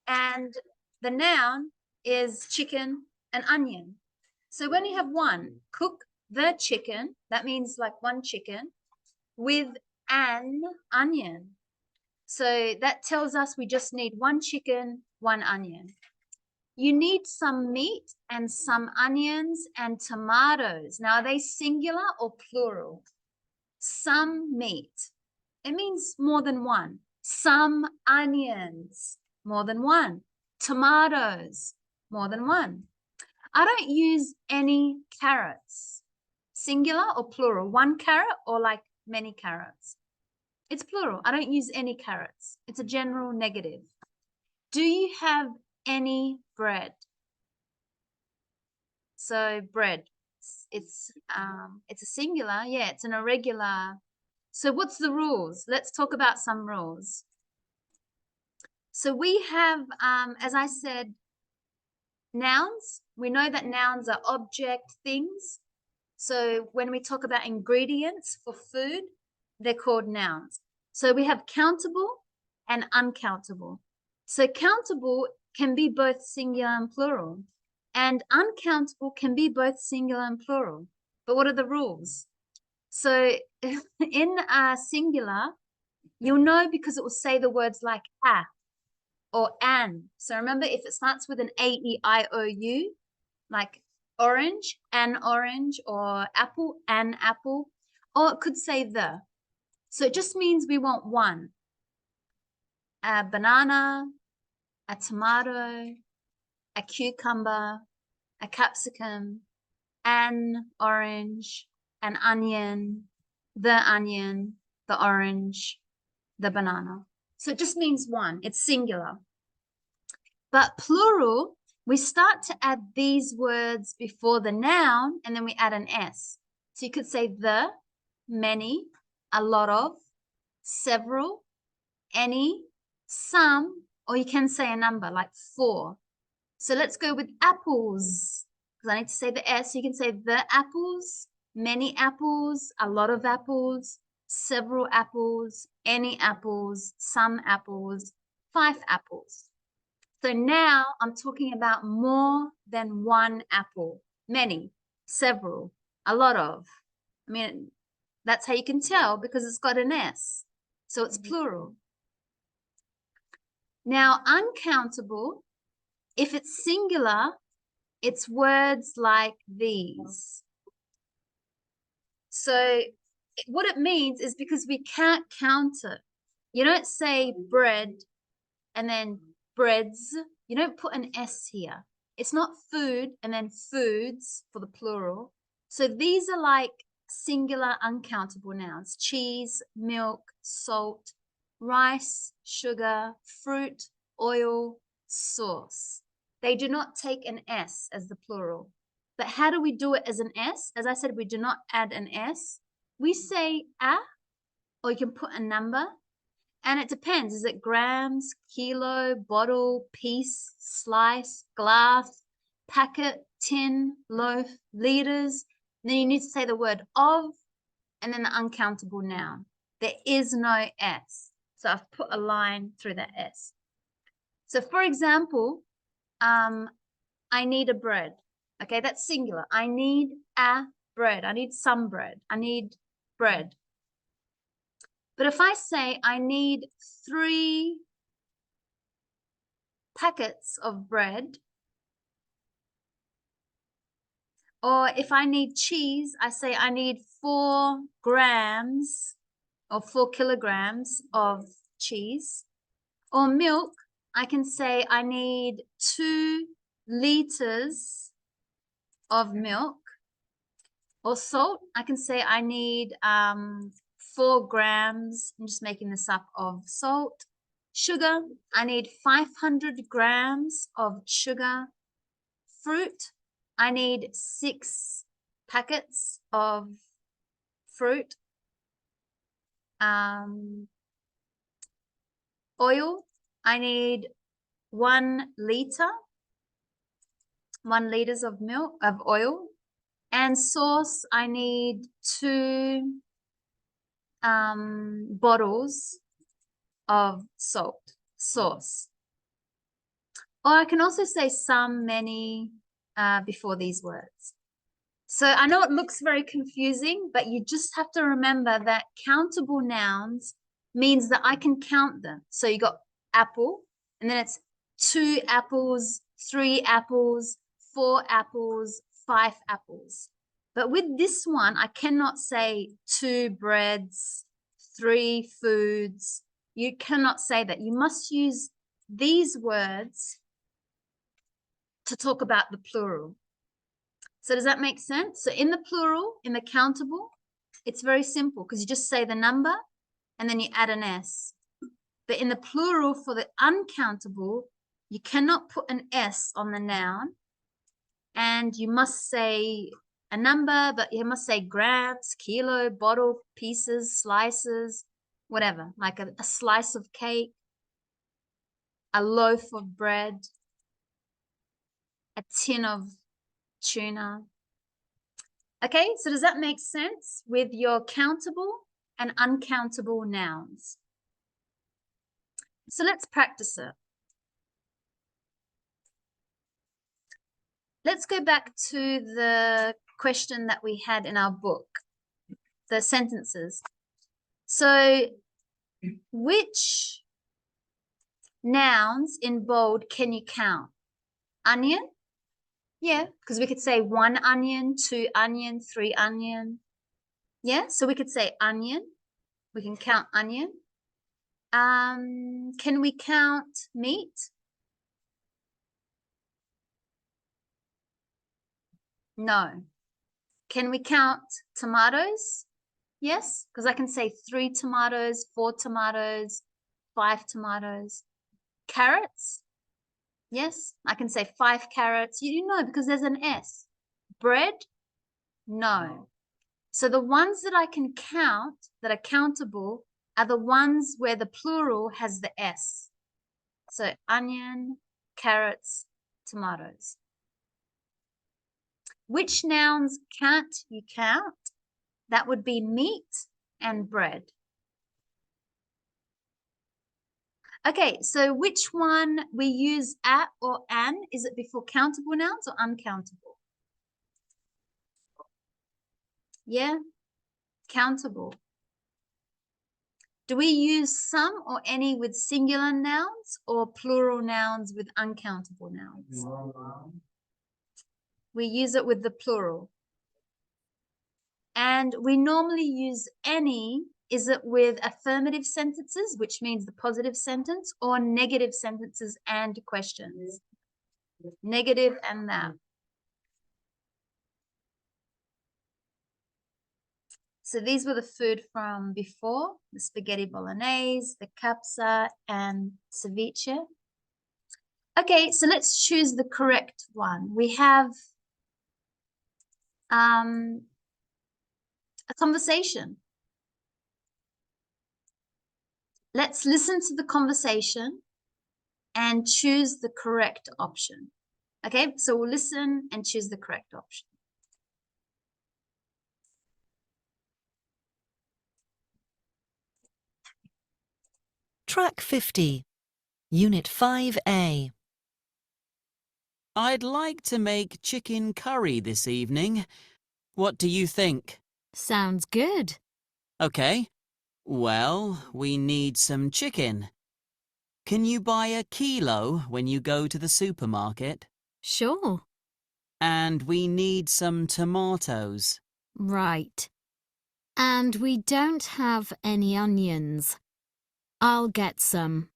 and the noun is chicken and onion. So when you have one, cook the chicken, that means like one chicken, with an onion. So that tells us we just need one chicken, one onion. you need some meat and some onions and tomatoes. Now, are they singular or plural? Some meat. It means more than one. Some onions, more than one. Tomatoes, more than one. I don't use any carrots. Singular or plural? One carrot or like many carrots? It's plural. I don't use any carrots. It's a general negative. Do you have any bread? So bread, it's a singular. Yeah, it's an irregular. So what's the rules? Let's talk about some rules. So we have, as I said, nouns. We know that nouns are object things. So when we talk about ingredients for food, they're called nouns. So we have countable and uncountable. So countable can be both singular and plural, and uncountable can be both singular and plural. But what are the rules? So in singular, you'll know because it will say the words like a or an. So remember, if it starts with an A-E-I-O-U, like orange, an orange, or apple, an apple, or it could say the. So it just means we want one. A banana, a tomato, a cucumber, a capsicum, an orange, an onion, the orange, the banana. So it just means one. It's singular. But plural, we start to add these words before the noun, and then we add an S. So you could say the, many, a lot of, several, any, some, or you can say a number like 4. So let's go with apples, because I need to say the S. You can say the apples, many apples, a lot of apples, several apples, any apples, some apples, 5 apples. So now I'm talking about more than one apple, many, several, a lot of. I mean, that's how you can tell because it's got an S. So it's plural. Now, uncountable, if it's singular, it's words like these. So what it means is because we can't count it. You don't say bread and then breads. You don't put an S here. It's not food and then foods for the plural. So these are like singular uncountable nouns: cheese, milk, salt, rice, sugar, fruit, oil, sauce. They do not take an S as the plural. But how do we do it as an S? As I said, we do not add an S. We say a, or you can put a number. And it depends. Is it grams, kilo, bottle, piece, slice, glass, packet, tin, loaf, liters? And then you need to say the word of, and then the uncountable noun. There is no S. So I've put a line through that S. So for example, I need a bread. Okay, that's singular. I need a bread. I need some bread. I need bread. But if I say I need 3 packets of bread, or if I need cheese, I say I need 4 grams or 4 kilograms of cheese. Or milk, I can say I need 2 liters of milk. Or salt, I can say I need 4 grams, I'm just making this up, of salt. Sugar, I need 500 grams of sugar. Fruit, I need 6 packets of fruit. Oil, I need 1 liter, 1 liters of milk, of oil. And sauce, I need 2 bottles of sauce. Or I can also say some, many before these words. So I know it looks very confusing, but you just have to remember that countable nouns means that I can count them. So you got apple, and then it's 2 apples, 3 apples, 4 apples, 5 apples. But with this one, I cannot say 2 breads, 3 foods. You cannot say that. You must use these words to talk about the plural. So does that make sense? So in the plural, in the countable, it's very simple because you just say the number and then you add an S. But in the plural for the uncountable, you cannot put an S on the noun and you must say a number, but you must say grams, kilo, bottle, pieces, slices, whatever, like a slice of cake, a loaf of bread, a tin of tuna. Okay, so does that make sense with your countable and uncountable nouns? So let's practice it. Let's go back to the question that we had in our book, the sentences. So which nouns in bold can you count? Onion? Yeah, because we could say 1 onion, 2 onion, 3 onion. Yeah, so we could say onion. We can count onion. Can we count meat? No. Can we count tomatoes? Yes, because I can say 3 tomatoes, 4 tomatoes, 5 tomatoes. Carrots? Yes, I can say 5 carrots. You know, because there's an S. Bread? No. So the ones that I can count, that are countable, are the ones where the plural has the S. So onion, carrots, tomatoes. Which nouns can't you count? That would be meat and bread. Okay, so which one we use at or an? Is it before countable nouns or uncountable? Yeah, countable. Do we use some or any with singular nouns or plural nouns with uncountable nouns? We use it with the plural. And we normally use any. Is it with affirmative sentences, which means the positive sentence, or negative sentences and questions? Negative and that. So these were the food from before, the spaghetti bolognese, the capsa, and ceviche. Okay, so let's choose the correct one. We have a conversation. Let's listen to the conversation and choose the correct option. Okay, so we'll listen and choose the correct option. Track 50, Unit 5A. I'd like to make chicken curry this evening. What do you think? Sounds good. Okay. Well, we need some chicken. Can you buy a kilo when you go to the supermarket? Sure. And we need some tomatoes. Right. And we don't have any onions. I'll get some.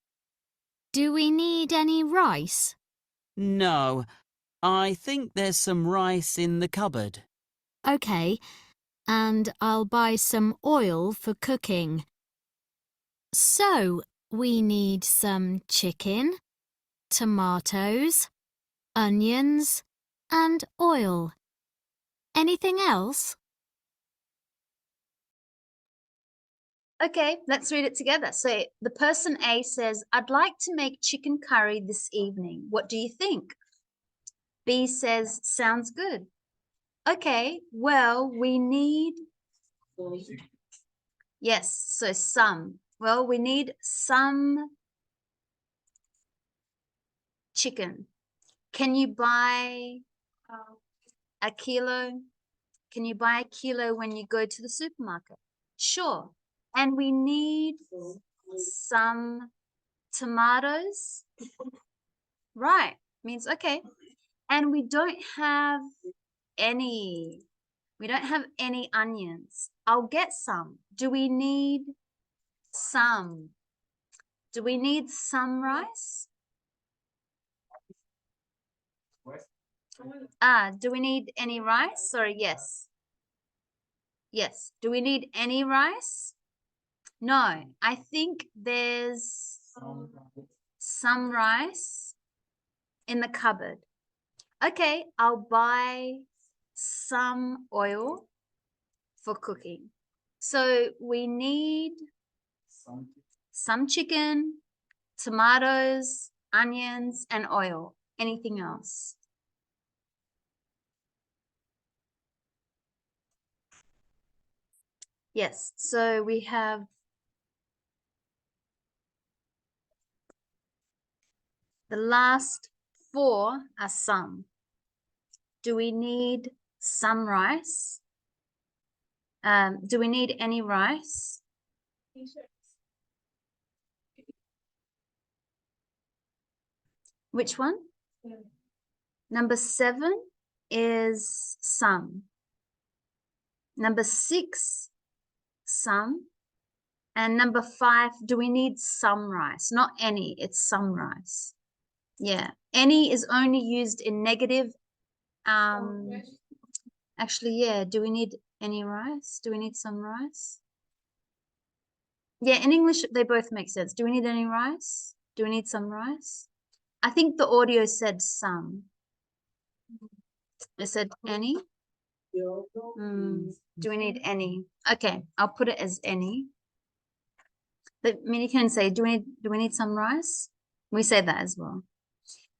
Do we need any rice? No, I think there's some rice in the cupboard. Okay. And I'll buy some oil for cooking. So, we need some chicken, tomatoes, onions, and oil. Anything else? Okay, let's read it together. So the person A says, I'd like to make chicken curry this evening. What do you think? B says, sounds good. Okay, well, we need, yes, so some. Well, we need some chicken. Can you buy a kilo? Can you buy a kilo when you go to the supermarket? Sure. And we need some tomatoes. Right. Means okay. And we don't have any. We don't have any onions. I'll get some. Do we need some? Do we need some rice? Do we need any rice? Sorry, yes. Yes. Do we need any rice? No, I think there's some rice in the cupboard. Okay, I'll buy some oil for cooking. So we need some chicken, tomatoes, onions, and oil. Anything else? Yes, so we have the last 4 are some. Do we need some rice? Do we need any rice? Which one? Number 7 is some. Number 6, some. And number 5, do we need some rice? Not any, it's some rice. Yeah, any is only used in negative. Actually, yeah, do we need any rice? Do we need some rice? Yeah, in English, they both make sense. Do we need any rice? Do we need some rice? I think the audio said some. It said any. Do we need any? Okay, I'll put it as any. But Minnie can say, do we need some rice? We say that as well.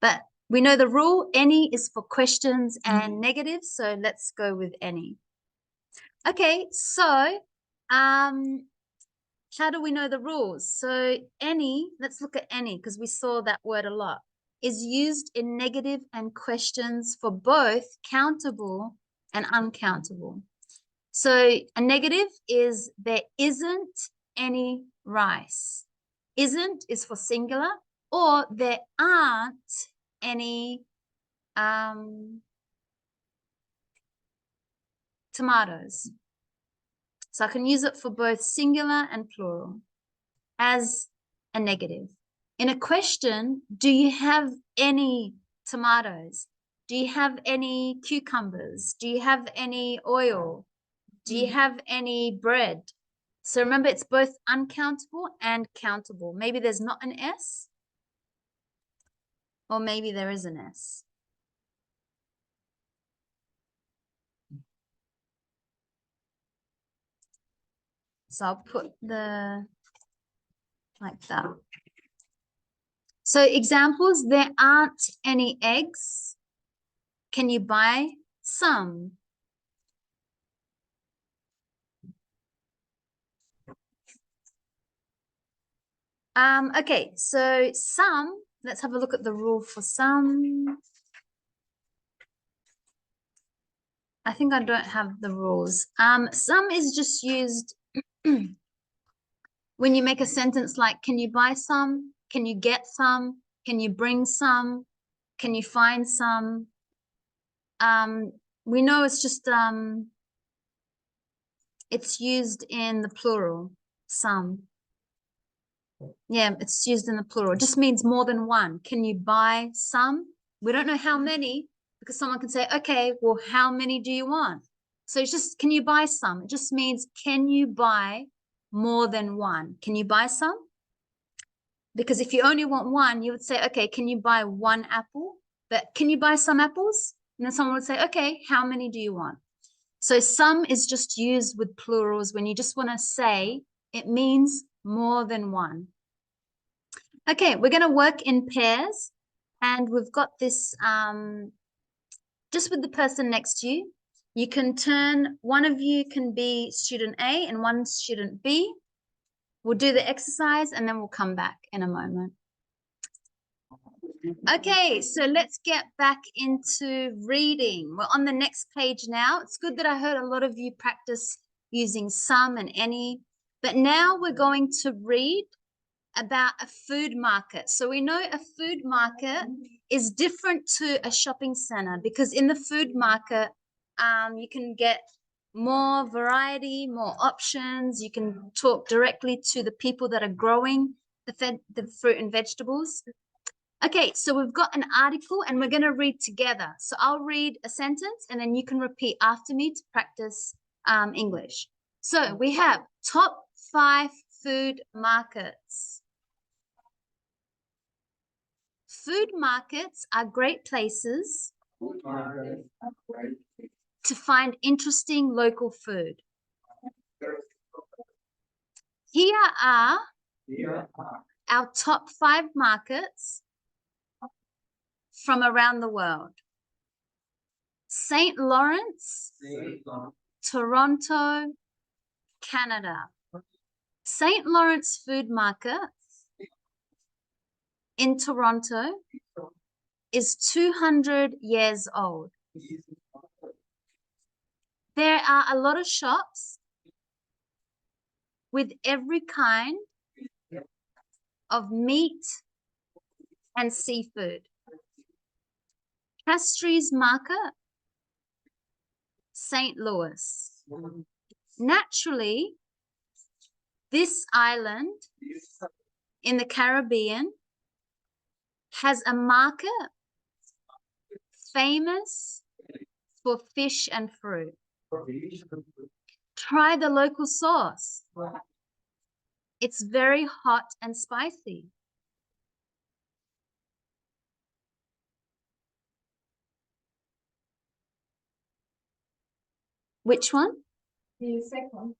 But we know the rule, any is for questions and negatives, so let's go with any. Okay, so how do we know the rules? So any, let's look at any because we saw that word a lot, is used in negative and questions for both countable and uncountable. So a negative is there isn't any rice. Isn't is for singular, or there aren't any tomatoes. So I can use it for both singular and plural as a negative. In a question, do you have any tomatoes? Do you have any cucumbers? Do you have any oil? Do you have any bread? So remember, it's both uncountable and countable. Maybe there's not an S, or maybe there is an S. So I'll put the, like that. So examples, there aren't any eggs. Can you buy some? Okay, so some, let's have a look at the rule for some. I think I don't have the rules. Some is just used when you make a sentence like, can you buy some? Can you get some? Can you bring some? Can you find some? We know it's just, it's used in the plural, some. Yeah, it's used in the plural. It just means more than one. Can you buy some? We don't know how many because someone can say, okay, well, how many do you want? So it's just, can you buy some? It just means, can you buy more than one? Can you buy some? Because if you only want one, you would say, okay, can you buy 1 apple? But can you buy some apples? And then someone would say, okay, how many do you want? So some is just used with plurals when you just want to say it means more than one. Okay, we're going to work in pairs, and we've got this just with the person next to you. You can turn, one of you can be student A and one student B. We'll do the exercise and then we'll come back in a moment. Okay, so let's get back into reading. We're on the next page now. It's good that I heard a lot of you practice using some and any, but now we're going to read about a food market. So we know a food market is different to a shopping center because in the food market, you can get more variety, more options. You can talk directly to the people that are growing the fruit and vegetables. Okay, so we've got an article and we're going to read together. So I'll read a sentence and then you can repeat after me to practice English. So we have top 5 food markets. Food markets are great places to find interesting local food. Here are our top 5 markets from around the world. St. Lawrence, Toronto, Canada. St. Lawrence Food Market in Toronto is 200 years old. There are a lot of shops with every kind of meat and seafood. Castries Market, St. Louis. Naturally, this island in the Caribbean has a market famous for fish and fruit. Try the local sauce. It's very hot and spicy. Which one? The second.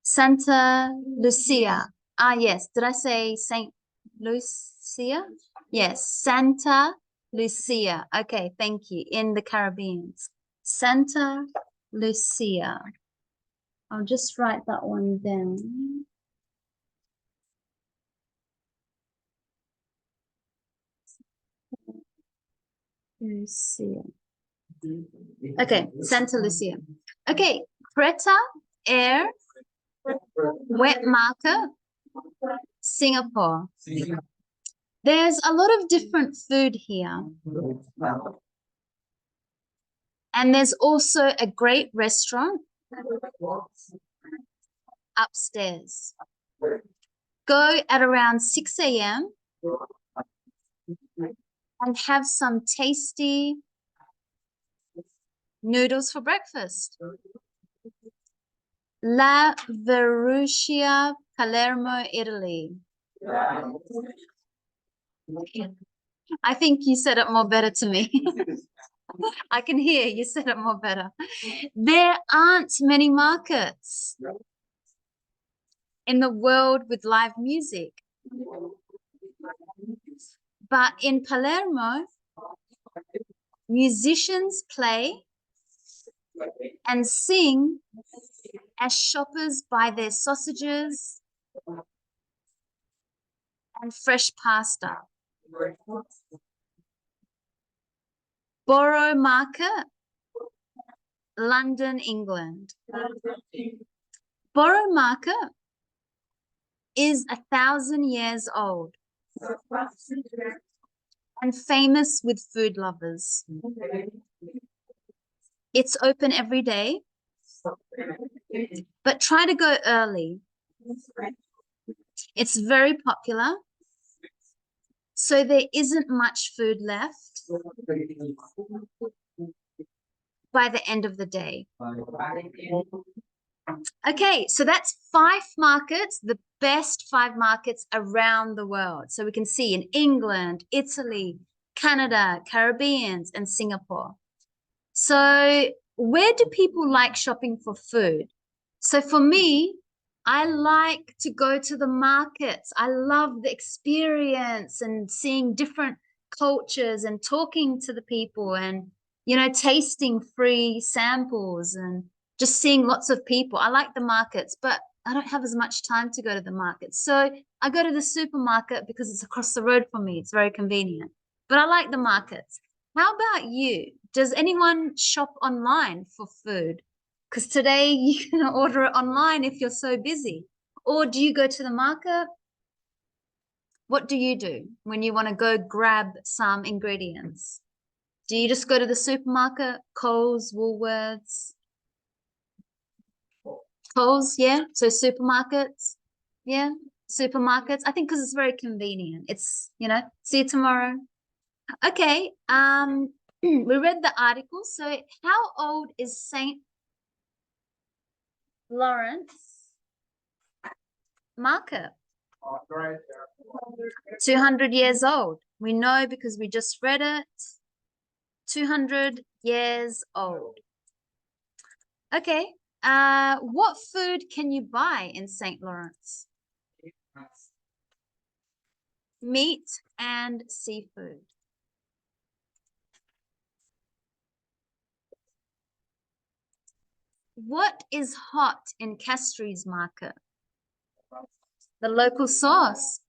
Santa Lucia. Ah, yes. Did I say Saint Lucia? Yes, Santa Lucia. Okay, thank you. In the Caribbean. Santa Lucia. I'll just write that one down. Lucia. Okay, Santa Lucia. Okay, Creta Air Wet Market, Singapore. There's a lot of different food here. And there's also a great restaurant upstairs. Go at around 6 a.m. and have some tasty noodles for breakfast. La Verruccia, Palermo, Italy. I think you said it more better to me. I can hear you said it more better. There aren't many markets in the world with live music. But in Palermo, musicians play and sing as shoppers buy their sausages and fresh pasta. Borough Market, London, England. Borough Market is 1,000 years old and famous with food lovers. It's open every day, but try to go early. It's very popular, so there isn't much food left by the end of the day. Okay, so that's 5 markets, the best 5 markets around the world. So we can see in England, Italy, Canada, Caribbean, and Singapore. So where do people like shopping for food? So for me, I like to go to the markets. I love the experience and seeing different cultures and talking to the people and, you know, tasting free samples and just seeing lots of people. I like the markets, but I don't have as much time to go to the markets. So I go to the supermarket because it's across the road from me. It's very convenient. But I like the markets. How about you? Does anyone shop online for food? Because today you can order it online if you're so busy. Or do you go to the market? What do you do when you want to go grab some ingredients? Do you just go to the supermarket, Coles, Woolworths? Coles, yeah. So supermarkets, yeah. Supermarkets. I think because it's very convenient. It's, you know, see you tomorrow. Okay. We read the article. So how old is Saint Lawrence market? 200 years old. We know because we just read it. 200 years old. Okay. What food can you buy in St. Lawrence? Meat and seafood. What is hot in Castrie's market? The local sauce.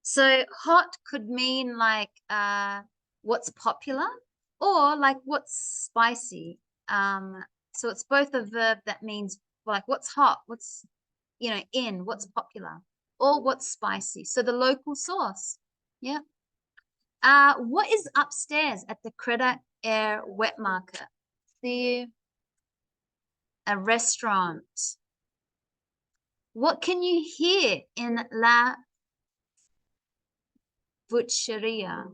So hot could mean like what's popular or like what's spicy. So it's both a verb that means like what's hot, what's, you know, in, what's popular, or what's spicy. So the local sauce. Yeah. What is upstairs at the Credit Air Wet Market? A restaurant. What can you hear in La Butcheria?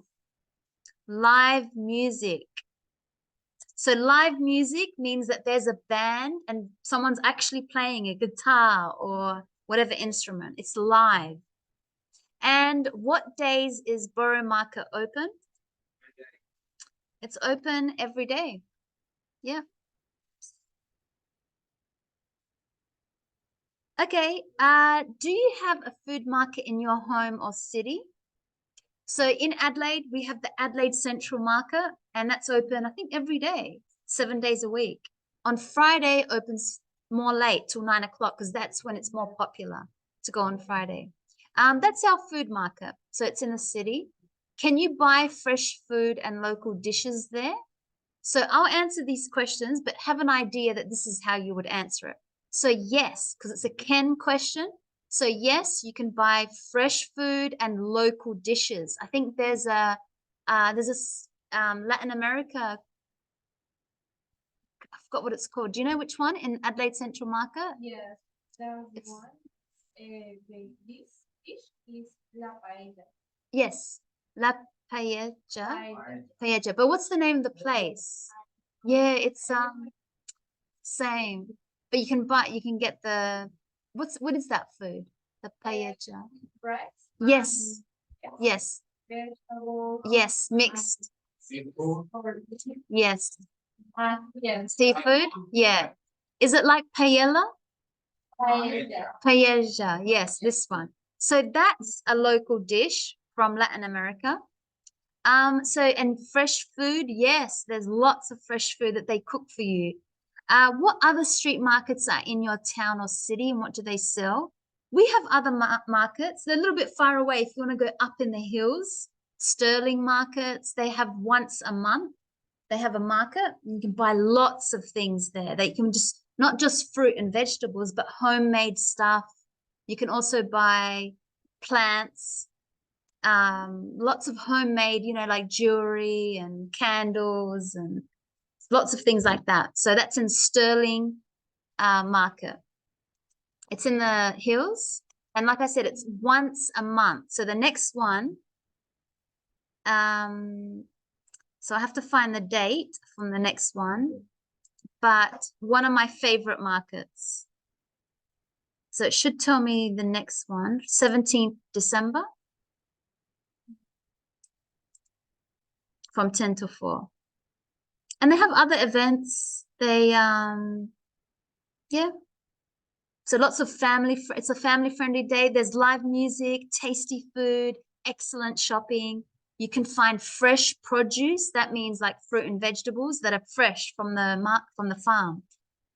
Live music. So live music means that there's a band and someone's actually playing a guitar or whatever instrument. It's live. And what days is Borough Market open? It's open every day. Yeah. Okay. Do you have a food market in your home or city? So in Adelaide, we have the Adelaide Central Market, and that's open, I think, every day, 7 days a week. On Friday, opens more late till 9 o'clock because that's when it's more popular to go on Friday. That's our food market. So it's in the city. Can you buy fresh food and local dishes there? So I'll answer these questions, but have an idea that this is how you would answer it. So yes, because it's a can question. So yes, you can buy fresh food and local dishes. I think there's a Latin America. I forgot what it's called. Do you know which one in Adelaide Central Market? Yes, that's the one. This dish is la paella. Yes, La Paella. Paella. But what's the name of the place? Yeah, it's same. But you can get the what is that food? The paella. Right? Yes. Yes. Vegetable. Yes. Mixed. Yes. Yes. Seafood? Yeah. Is it like paella? Paella. Paella. Yes, this one. So that's a local dish from Latin America. So and fresh food, yes, there's lots of fresh food that they cook for you. What other street markets are in your town or city, and what do they sell? We have other markets. They're a little bit far away. If you want to go up in the hills, Sterling markets, they have once a month. They have a market. You can buy lots of things there. They can just, not just fruit and vegetables, but homemade stuff. You can also buy plants, lots of homemade, you know, like jewelry and candles and lots of things like that. So that's in Sterling market. It's in the hills. And like I said, it's once a month. So the next one, so I have to find the date from the next one, but one of my favorite markets. So it should tell me the next one, 17th December from 10 to 4. And they have other events. They, yeah. So lots of it's a family-friendly day. There's live music, tasty food, excellent shopping. You can find fresh produce. That means like fruit and vegetables that are fresh from the farm.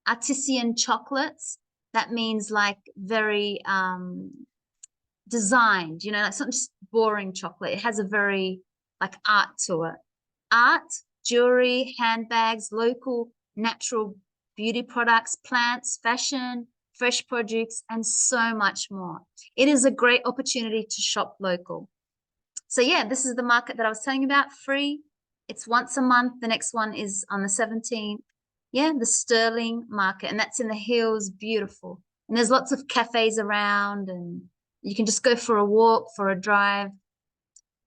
Artisan chocolates. That means like very designed, you know, it's not just boring chocolate. It has a very like art to it. Art, jewelry, handbags, local natural beauty products, plants, fashion, fresh produce, and so much more. It is a great opportunity to shop local. So yeah, this is the market that I was telling you about, free. It's once a month. The next one is on the 17th. Yeah, the Sterling market, and that's in the hills, beautiful. And there's lots of cafes around, and you can just go for a walk, for a drive.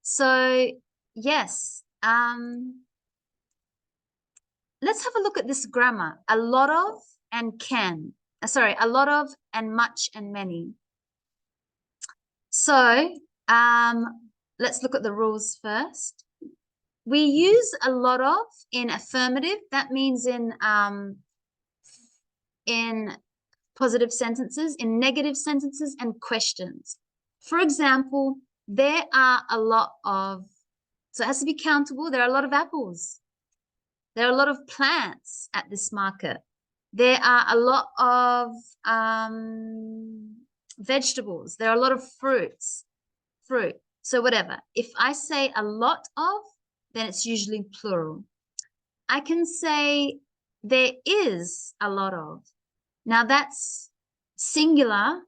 So yes, let's have a look at this grammar. A lot of and can. Sorry, a lot of and much and many. So let's look at the rules first. We use a lot of in affirmative. That means in positive sentences, in negative sentences, and questions. For example, there are a lot of, so it has to be countable. There are a lot of apples. There are a lot of plants at this market. There are a lot of vegetables. There are a lot of fruit. So whatever. If I say a lot of, then it's usually plural. I can say there is a lot of. Now that's singular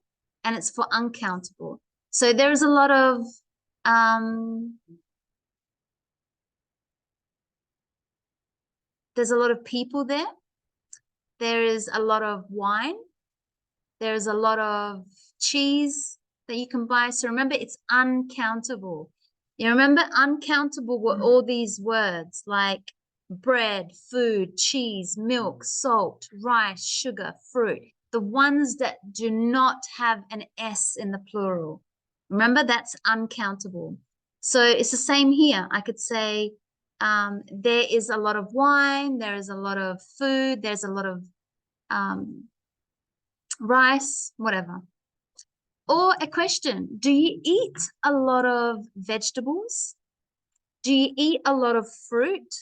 and it's for uncountable. So there's a lot of there's a lot of people there. There is a lot of wine. There's a lot of cheese that you can buy. So remember, it's uncountable. You remember, uncountable were all these words like bread, food, cheese, milk, salt, rice, sugar, fruit. The ones that do not have an S in the plural. Remember, that's uncountable. So it's the same here. I could say there is a lot of wine, there is a lot of food, there's a lot of rice, whatever. Or a question, do you eat a lot of vegetables? Do you eat a lot of fruit?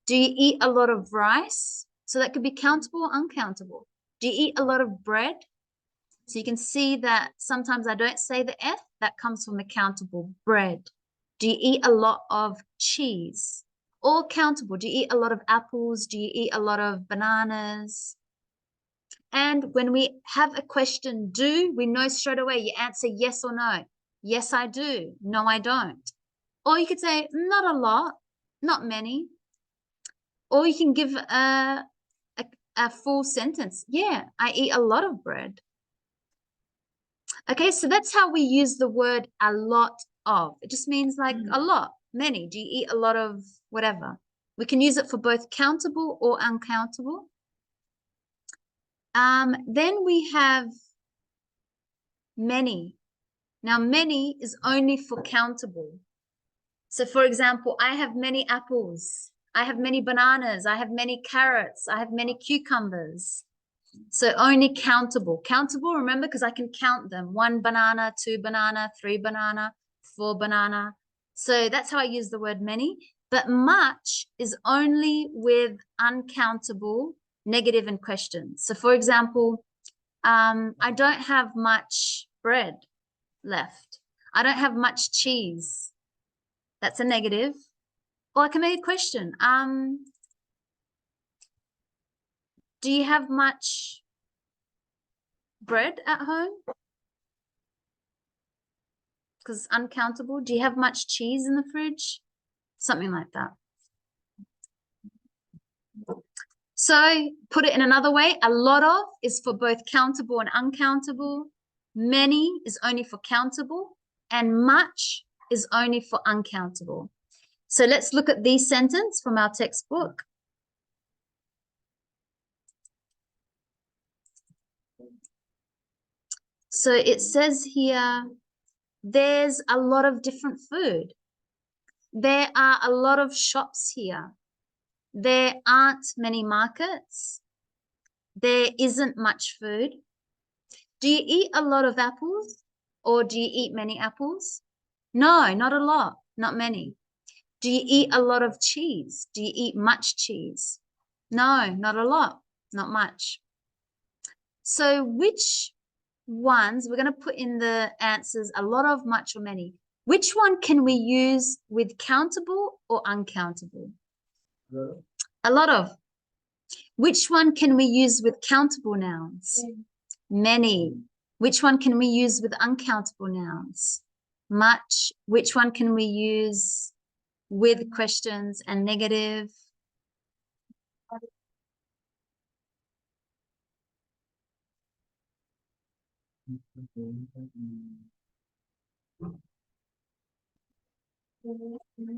Do you eat a lot of rice? So that could be countable or uncountable. Do you eat a lot of bread? So you can see that sometimes I don't say the F, that comes from the countable, bread. Do you eat a lot of cheese? Or countable, do you eat a lot of apples? Do you eat a lot of bananas? And when we have a question, do, we know straight away you answer yes or no. Yes, I do. No, I don't. Or you could say, not a lot, not many. Or you can give a full sentence. Yeah, I eat a lot of bread. Okay, so that's how we use the word a lot of. It just means like a lot, many. Do you eat a lot of whatever? We can use it for both countable or uncountable. Then we have many. Now, many is only for countable. So, for example, I have many apples. I have many bananas. I have many carrots. I have many cucumbers. So only countable. Countable, remember, because I can count them. 1 banana, 2 banana, 3 banana, 4 banana. So that's how I use the word many. But much is only with uncountable, negative, and questions. So for example, I don't have much bread left. I don't have much cheese. That's a negative. Or I can make a question. Do you have much bread at home? Because uncountable. Do you have much cheese in the fridge? Something like that. So put it in another way. A lot of is for both countable and uncountable. Many is only for countable. And much is only for uncountable. So let's look at these sentences from our textbook. So it says here, there's a lot of different food. There are a lot of shops here. There aren't many markets. There isn't much food. Do you eat a lot of apples or do you eat many apples? No, not a lot, not many. Do you eat a lot of cheese? Do you eat much cheese? No, not a lot, not much. So which ones, we're going to put in the answers a lot of, much, or many. Which one can we use with countable or uncountable? A lot of. Which one can we use with countable nouns? Many. Which one can we use with uncountable nouns? much. Which one can we use with questions and negative?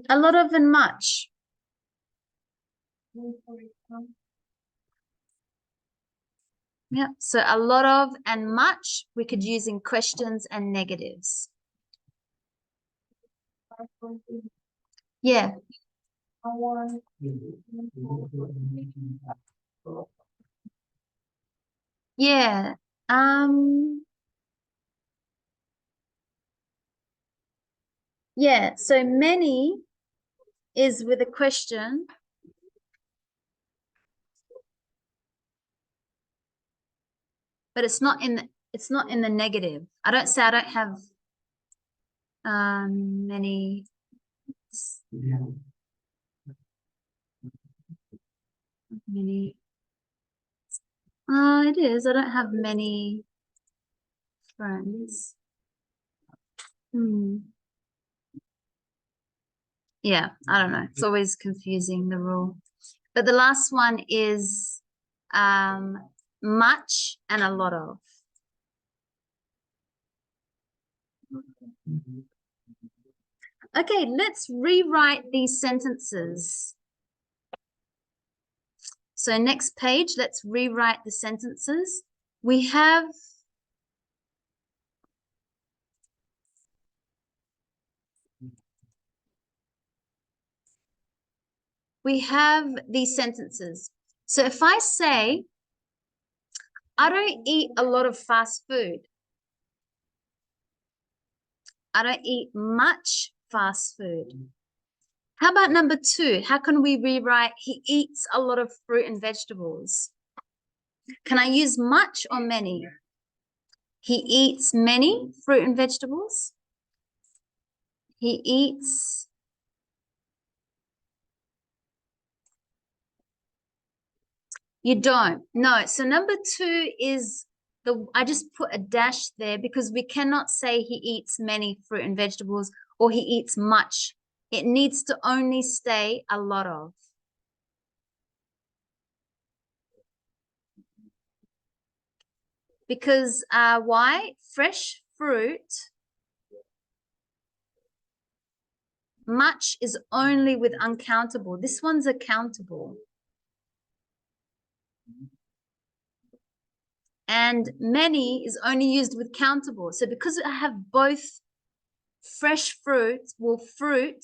A lot of and much. Yeah, so a lot of and much we could use in questions and negatives. Yeah. Yeah. Yeah, so many is with a question. But it's not in the negative. I don't say I don't have many. Many. It is. I don't have many friends. Yeah, I don't know. It's always confusing, the rule. But the last one is much and a lot of. Okay, let's rewrite these sentences. So next page, let's rewrite the sentences. We have these sentences. So if I say, I don't eat a lot of fast food. I don't eat much fast food. How about number 2? How can we rewrite, he eats a lot of fruit and vegetables? Can I use much or many? He eats many fruit and vegetables. He eats You don't. No. So number 2 is I just put a dash there because we cannot say he eats many fruit and vegetables or he eats much. It needs to only stay a lot of. Because why? Fresh fruit, much is only with uncountable. This one's a countable. And many is only used with countable. So because I have both fresh fruit, fruit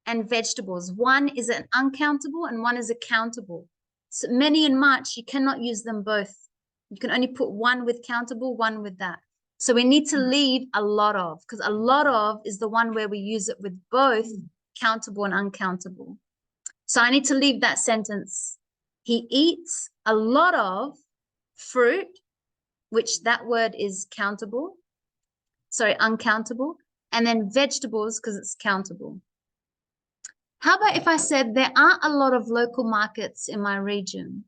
and vegetables, one is an uncountable and one is a countable. So many and much, you cannot use them both. You can only put one with countable, one with that. So we need to leave a lot of, because a lot of is the one where we use it with both countable and uncountable. So I need to leave that sentence. He eats a lot of fruit, which that word is uncountable, and then vegetables because it's countable. How about if I said there aren't a lot of local markets in my region?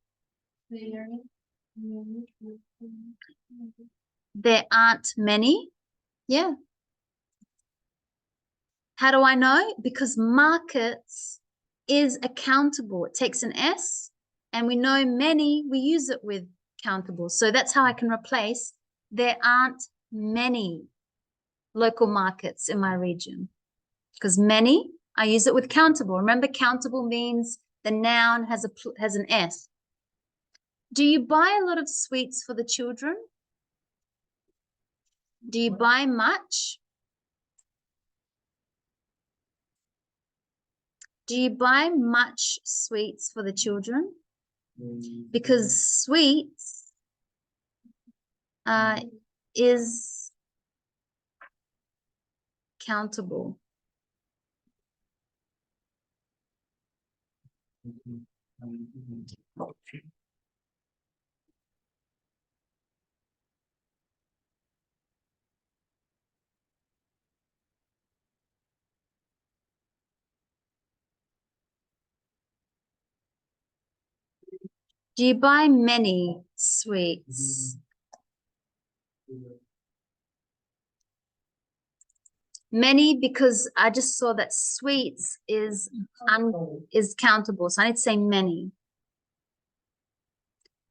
There aren't many. Yeah. How do I know? Because markets is a countable. It takes an S, and we know many, we use it with countable. So that's how I can replace there aren't many local markets in my region. Because many, I use it with countable. Remember, countable means the noun has an S. Do you buy a lot of sweets for the children? Do you buy much? Do you buy much sweets for the children? Because sweets is countable. Do you buy many sweets? Many, because I just saw that sweets is countable, so I need to say many.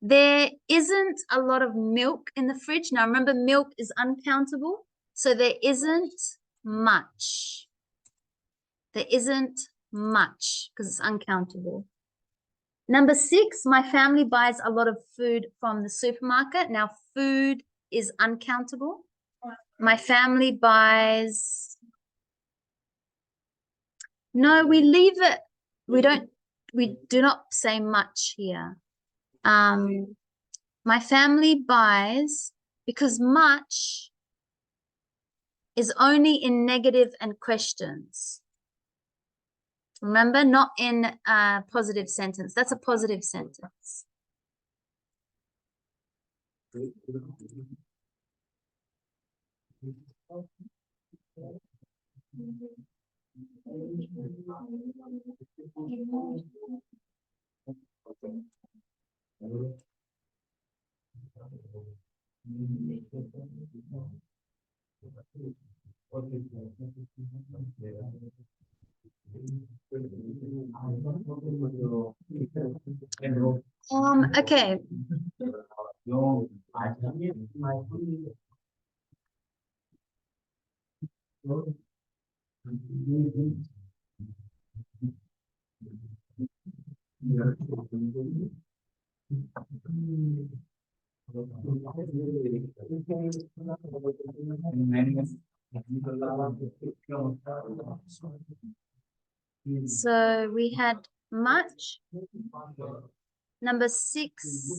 There isn't a lot of milk in the fridge. Now remember, milk is uncountable, so there isn't much. There isn't much because it's uncountable. Number 6, my family buys a lot of food from the supermarket. Now food is uncountable. My family buys... No, we leave it. We do not say much here. My family buys, because much is only in negative and questions. Remember, not in a positive sentence. That's a positive sentence. Okay. So we had much. Number 6.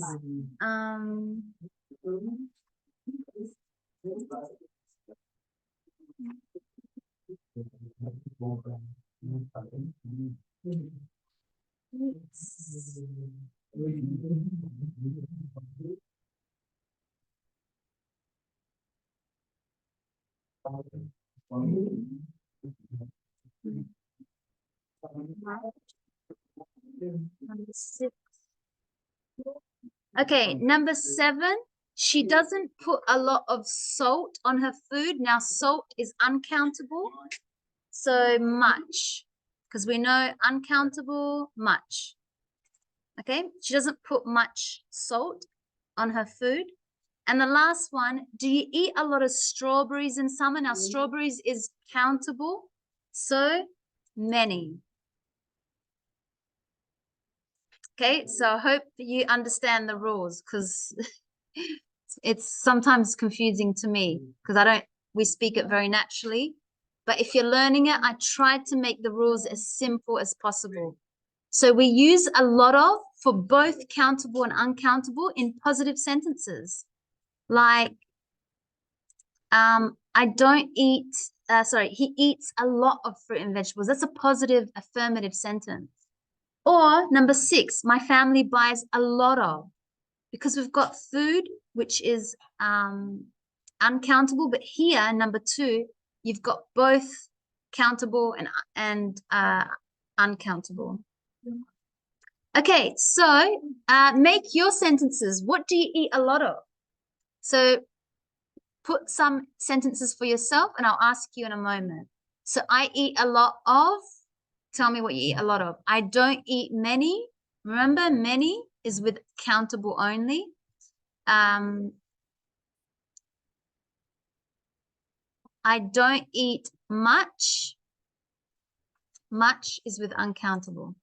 Number 6. Okay, number 7, she doesn't put a lot of salt on her food. Now salt is uncountable, so much, because we know uncountable, much. Okay, she doesn't put much salt on her food. And the last one, do you eat a lot of strawberries in summer? Now strawberries is countable, so many. Okay, so I hope you understand the rules, because it's sometimes confusing to me, because we speak it very naturally. But if you're learning it, I tried to make the rules as simple as possible. So we use a lot of for both countable and uncountable in positive sentences. Like, I don't eat, he eats a lot of fruit and vegetables. That's a positive affirmative sentence. Or number 6, my family buys a lot of, because we've got food, which is uncountable, but here, number 2, you've got both countable and uncountable. Okay, so make your sentences. What do you eat a lot of? So put some sentences for yourself, and I'll ask you in a moment. So I eat a lot of. Tell me what you eat a lot of. I don't eat many. Remember, many is with countable only. I don't eat much. Much is with uncountable.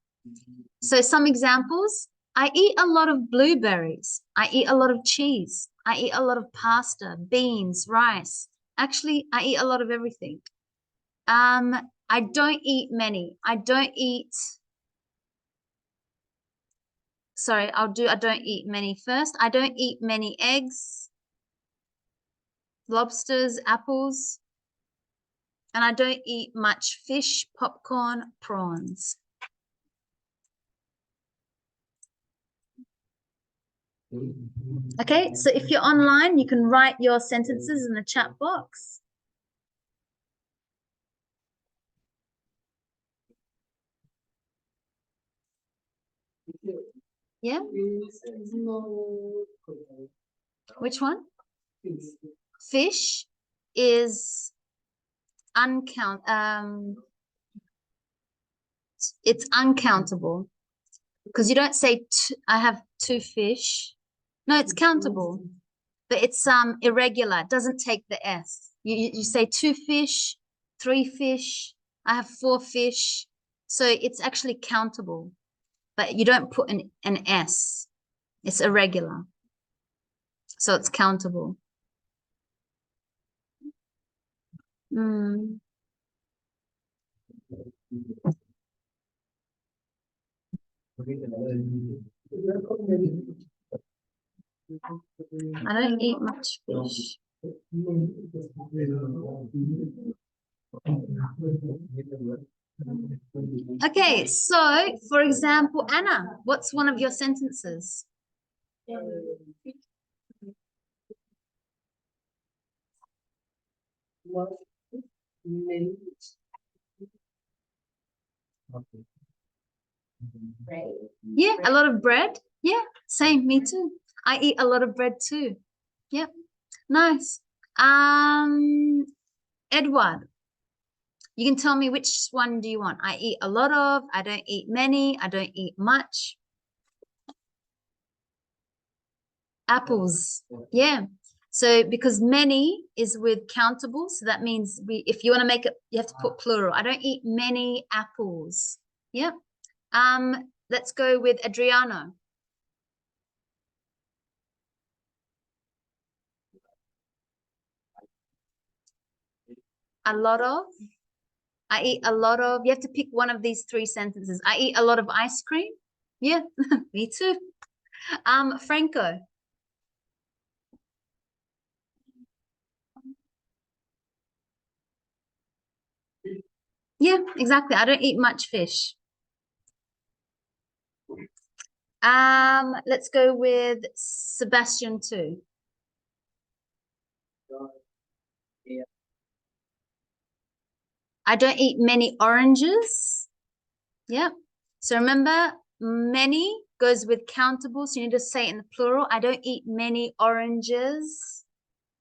So some examples. I eat a lot of blueberries. I eat a lot of cheese. I eat a lot of pasta, beans, rice. Actually, I eat a lot of everything. I don't eat many. I don't eat many first. I don't eat many eggs, lobsters, apples. And I don't eat much fish, popcorn, prawns. Okay, so if you're online, you can write your sentences in the chat box. Yeah? Which one? Fish is it's uncountable because you don't say I have 2 fish. No, it's countable, but it's irregular. It doesn't take the S. You say 2 fish, 3 fish. I have 4 fish. So it's actually countable, but you don't put an S. It's irregular. So it's countable. I don't eat much fish. Okay, so for example, Anna, what's one of your sentences? Yeah, a lot of bread. Yeah, same, me too. I eat a lot of bread too. Yep, nice. Edward, you can tell me which one do you want? I eat a lot of, I don't eat many, I don't eat much. Apples. Yeah. So because many is with countable, so that means if you want to make it, you have to put plural. I don't eat many apples. Yep. Let's go with Adriano. A lot of. I eat a lot of. You have to pick one of these 3 sentences. I eat a lot of ice cream. Yeah, me too. Franco. Yeah, exactly. I don't eat much fish. Let's go with Sebastian too. I don't eat many oranges. Yep. So remember, many goes with countable. So you need to say it in the plural. I don't eat many oranges.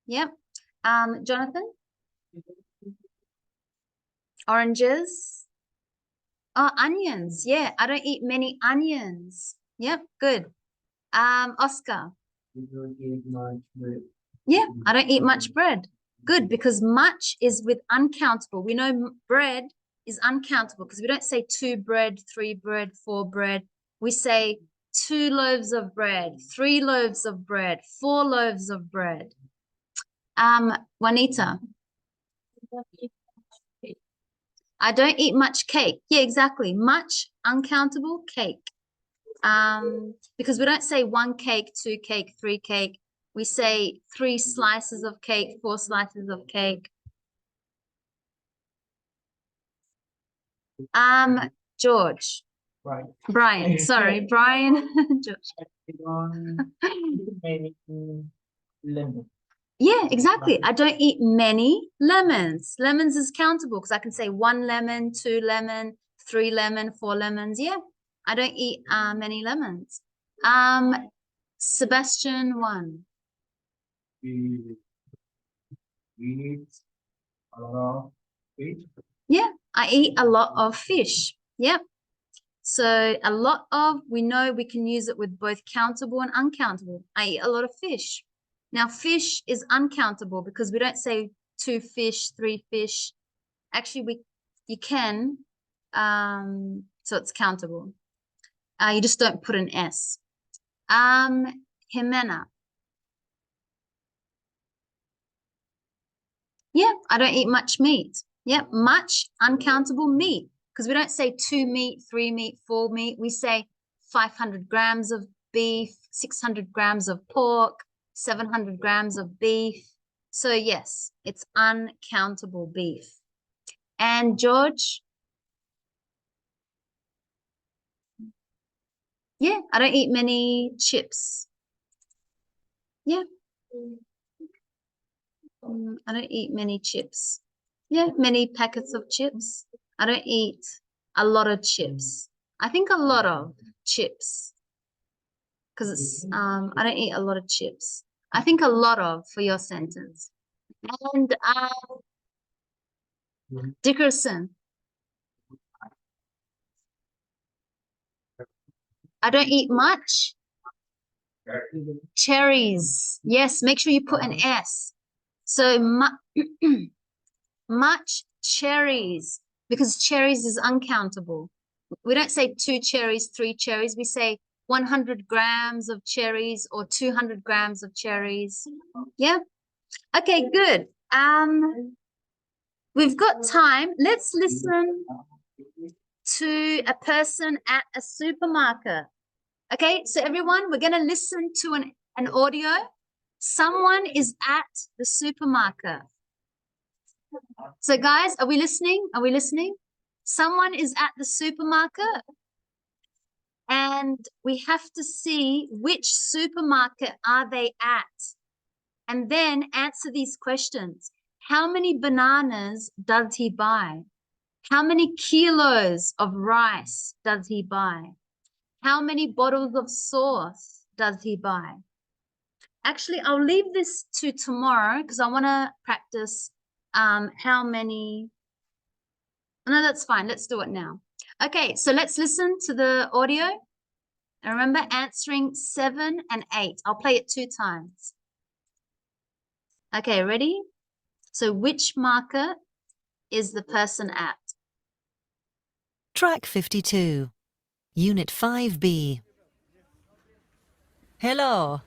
Yep. Jonathan? Oranges. Oh, onions. Yeah, I don't eat many onions. Yep, good. Oscar? Yeah, I don't eat much bread. Good, because much is with uncountable. We know bread is uncountable because we don't say 2 bread, 3 bread, 4 bread. We say 2 loaves of bread, 3 loaves of bread, 4 loaves of bread. Juanita. I don't eat much cake. Yeah, exactly. Much, uncountable, cake. Because we don't say 1 cake, 2 cake, 3 cake. We say 3 slices of cake, 4 slices of cake. George. Brian, sorry, Brian. George. Yeah, exactly. I don't eat many lemons. Lemons is countable because I can say 1 lemon, 2 lemon, 3 lemon, 4 lemons. Yeah, I don't eat many lemons. Sebastian 1. Yeah, I eat a lot of fish. Yep. So a lot of, we know we can use it with both countable and uncountable. I eat a lot of fish. Now, fish is uncountable because we don't say 2 fish, 3 fish. Actually, you can, so it's countable. You just don't put an S. Jimena. Yeah, I don't eat much meat. Yep, much uncountable meat because we don't say 2 meat, 3 meat, 4 meat. We say 500 grams of beef, 600 grams of pork, 700 grams of beef. So yes, it's uncountable beef. And George? Yeah, I don't eat many chips. Yeah. I don't eat many chips. Yeah, many packets of chips. I don't eat a lot of chips. I think a lot of chips. Because it's I don't eat a lot of chips. I think a lot of for your sentence. And Dickerson. I don't eat much. Cherries. Yes, make sure you put an S. So much cherries, because cherries is uncountable. We don't say 2 cherries, 3 cherries. We say 100 grams of cherries or 200 grams of cherries. Yeah. Okay, good. We've got time. Let's listen to a person at a supermarket. Okay, so everyone, we're going to listen to an audio. Someone is at the supermarket. So guys, are we listening? Are we listening? Someone is at the supermarket and we have to see which supermarket are they at, and then answer these questions. How many bananas does he buy? How many kilos of rice does he buy? How many bottles of sauce does he buy? Actually, I'll leave this to tomorrow because I want to practice how many. No, that's fine. Let's do it now. Okay, so let's listen to the audio. And remember answering 7 and 8. I'll play it 2 times. Okay, ready? So which market is the person at? Track 52, Unit 5B. Hello,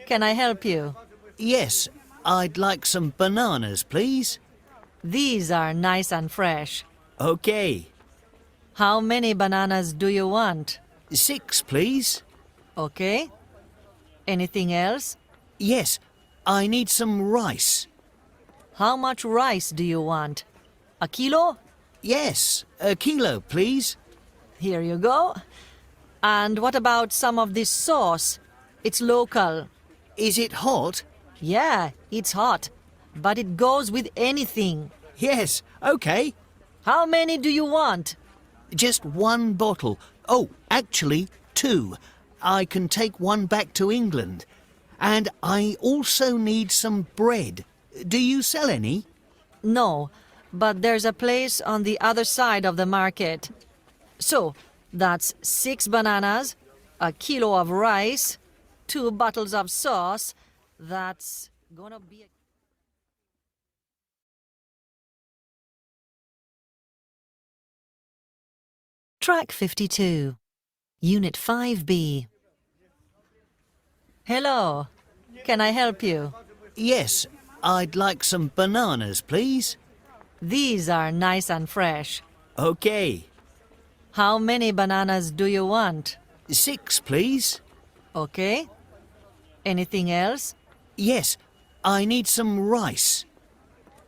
can I help you? Yes, I'd like some bananas, please. These are nice and fresh. Okay. How many bananas do you want? 6, please. Okay. Anything else? Yes, I need some rice. How much rice do you want? A kilo? Yes, a kilo, please. Here you go. And what about some of this sauce? It's local. Is it hot? Yeah, it's hot, but it goes with anything. Yes, okay. How many do you want? Just 1 bottle. Oh, actually, 2. I can take 1 back to England. And I also need some bread. Do you sell any? No, but there's a place on the other side of the market. So, that's 6 bananas, a kilo of rice, 2 bottles of sauce. That's gonna be... Track 52, Unit 5B. Hello, can I help you? Yes, I'd like some bananas, please. These are nice and fresh. Okay. How many bananas do you want? 6, please. Okay. Anything else? Yes, I need some rice.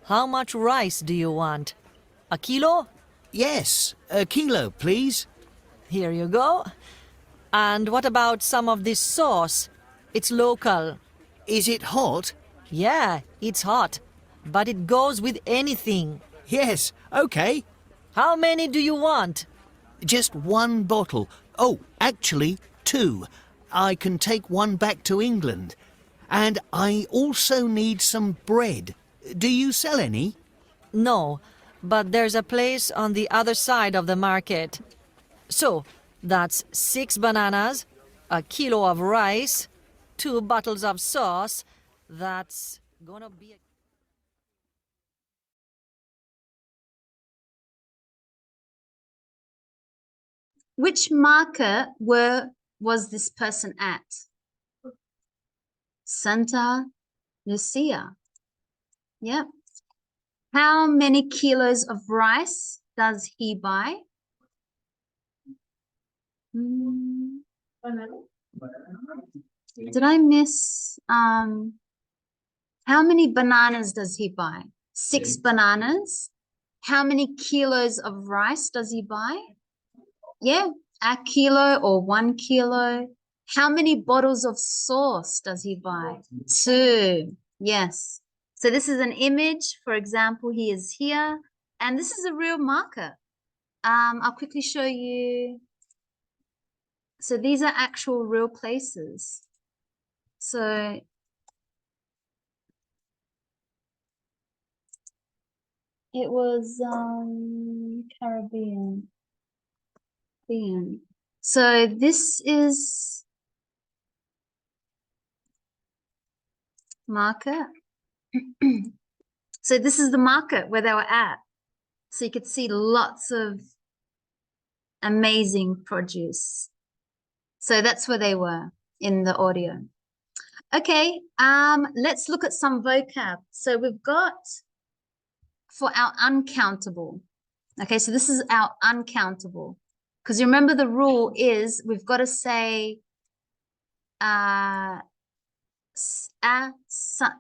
How much rice do you want? A kilo? Yes, a kilo, please. Here you go. And what about some of this sauce? It's local. Is it hot? Yeah, it's hot, but it goes with anything. Yes, okay. How many do you want? Just 1 bottle. Oh, actually, 2. I can take 1 back to England. And I also need some bread. Do you sell any? No, but there's a place on the other side of the market. So, that's 6 bananas, a kilo of rice, 2 bottles of sauce. That's gonna be... Which market was this person at? Santa Lucia. Yep. How many kilos of rice does he buy? Did I miss how many bananas does he buy? 6 bananas. How many kilos of rice does he buy? Yeah, a kilo or 1 kilo. How many bottles of sauce does he buy? 2. Yes. So this is an image. For example, he is here, and this is a real marker. I'll quickly show you. So these are actual real places. So It was Caribbean. So this is market. So this is the market where they were at. So you could see lots of amazing produce. So that's where they were in the audio. Okay, let's look at some vocab. So we've got for our uncountable. Okay, so this is our uncountable. Because you remember the rule is we've got to say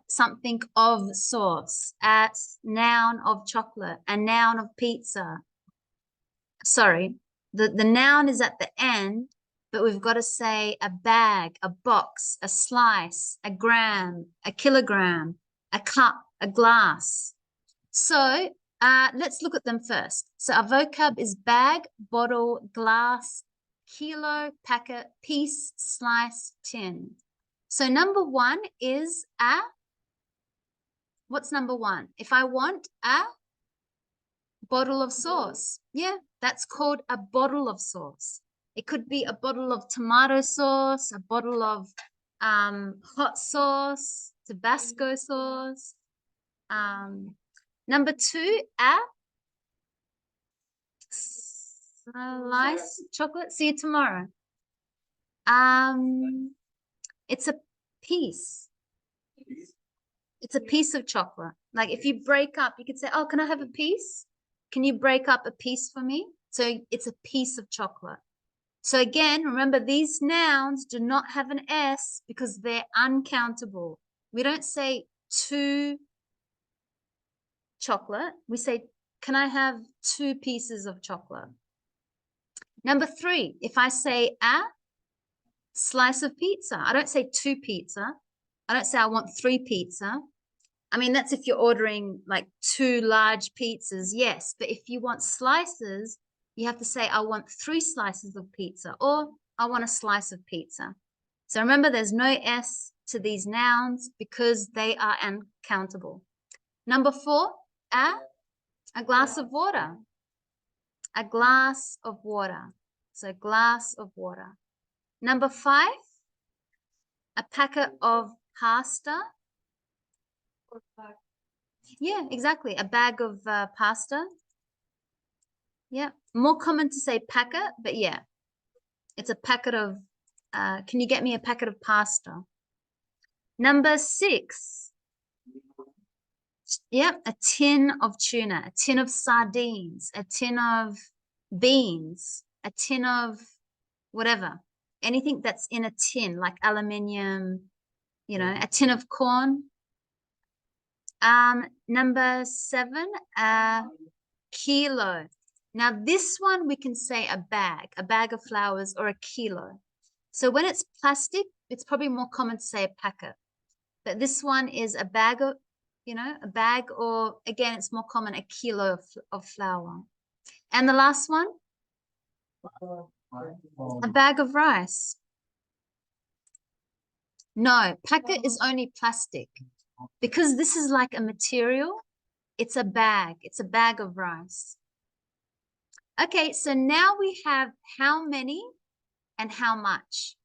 something of sauce, a noun of chocolate, a noun of pizza. Sorry, the noun is at the end, but we've got to say a bag, a box, a slice, a gram, a kilogram, a cup, a glass. So let's look at them first. So our vocab is bag, bottle, glass, kilo, packet, piece, slice, tin. So number one is a, what's number one? If I want a bottle of sauce, yeah, that's called a bottle of sauce. It could be a bottle of tomato sauce, a bottle of hot sauce, Tabasco sauce. Number two, a slice chocolate. See you tomorrow. It's a piece. It's a piece of chocolate. Like if you break up, you could say, oh, can I have a piece? Can you break up a piece for me? So it's a piece of chocolate. So again, remember these nouns do not have an S because they're uncountable. We don't say two chocolate. We say, can I have 2 pieces of chocolate? Number 3, if I say a slice of pizza, I don't say 2 pizza. I don't say I want 3 pizza. I mean, that's if you're ordering like 2 large pizzas, yes. But if you want slices, you have to say, I want 3 slices of pizza or I want a slice of pizza. So remember, there's no S to these nouns because they are uncountable. Number 4, a glass of water. A glass of water. So glass of water. Number 5, a packet of pasta. Yeah, exactly. A bag of pasta. Yeah, more common to say packet, but yeah, it's a packet of, can you get me a packet of pasta? Number 6, yep, a tin of tuna, a tin of sardines, a tin of beans, a tin of whatever, anything that's in a tin, like aluminium, you know, a tin of corn. Number 7, kilo. Now this one we can say a bag of flowers or a kilo. So when it's plastic, it's probably more common to say a packet. But this one is a bag of, you know, a bag, or again, it's more common, a kilo of flour. And the last one, a bag of rice. No, packet is only plastic. Because this is like a material, it's a bag of rice. Okay, so now we have how many and how much.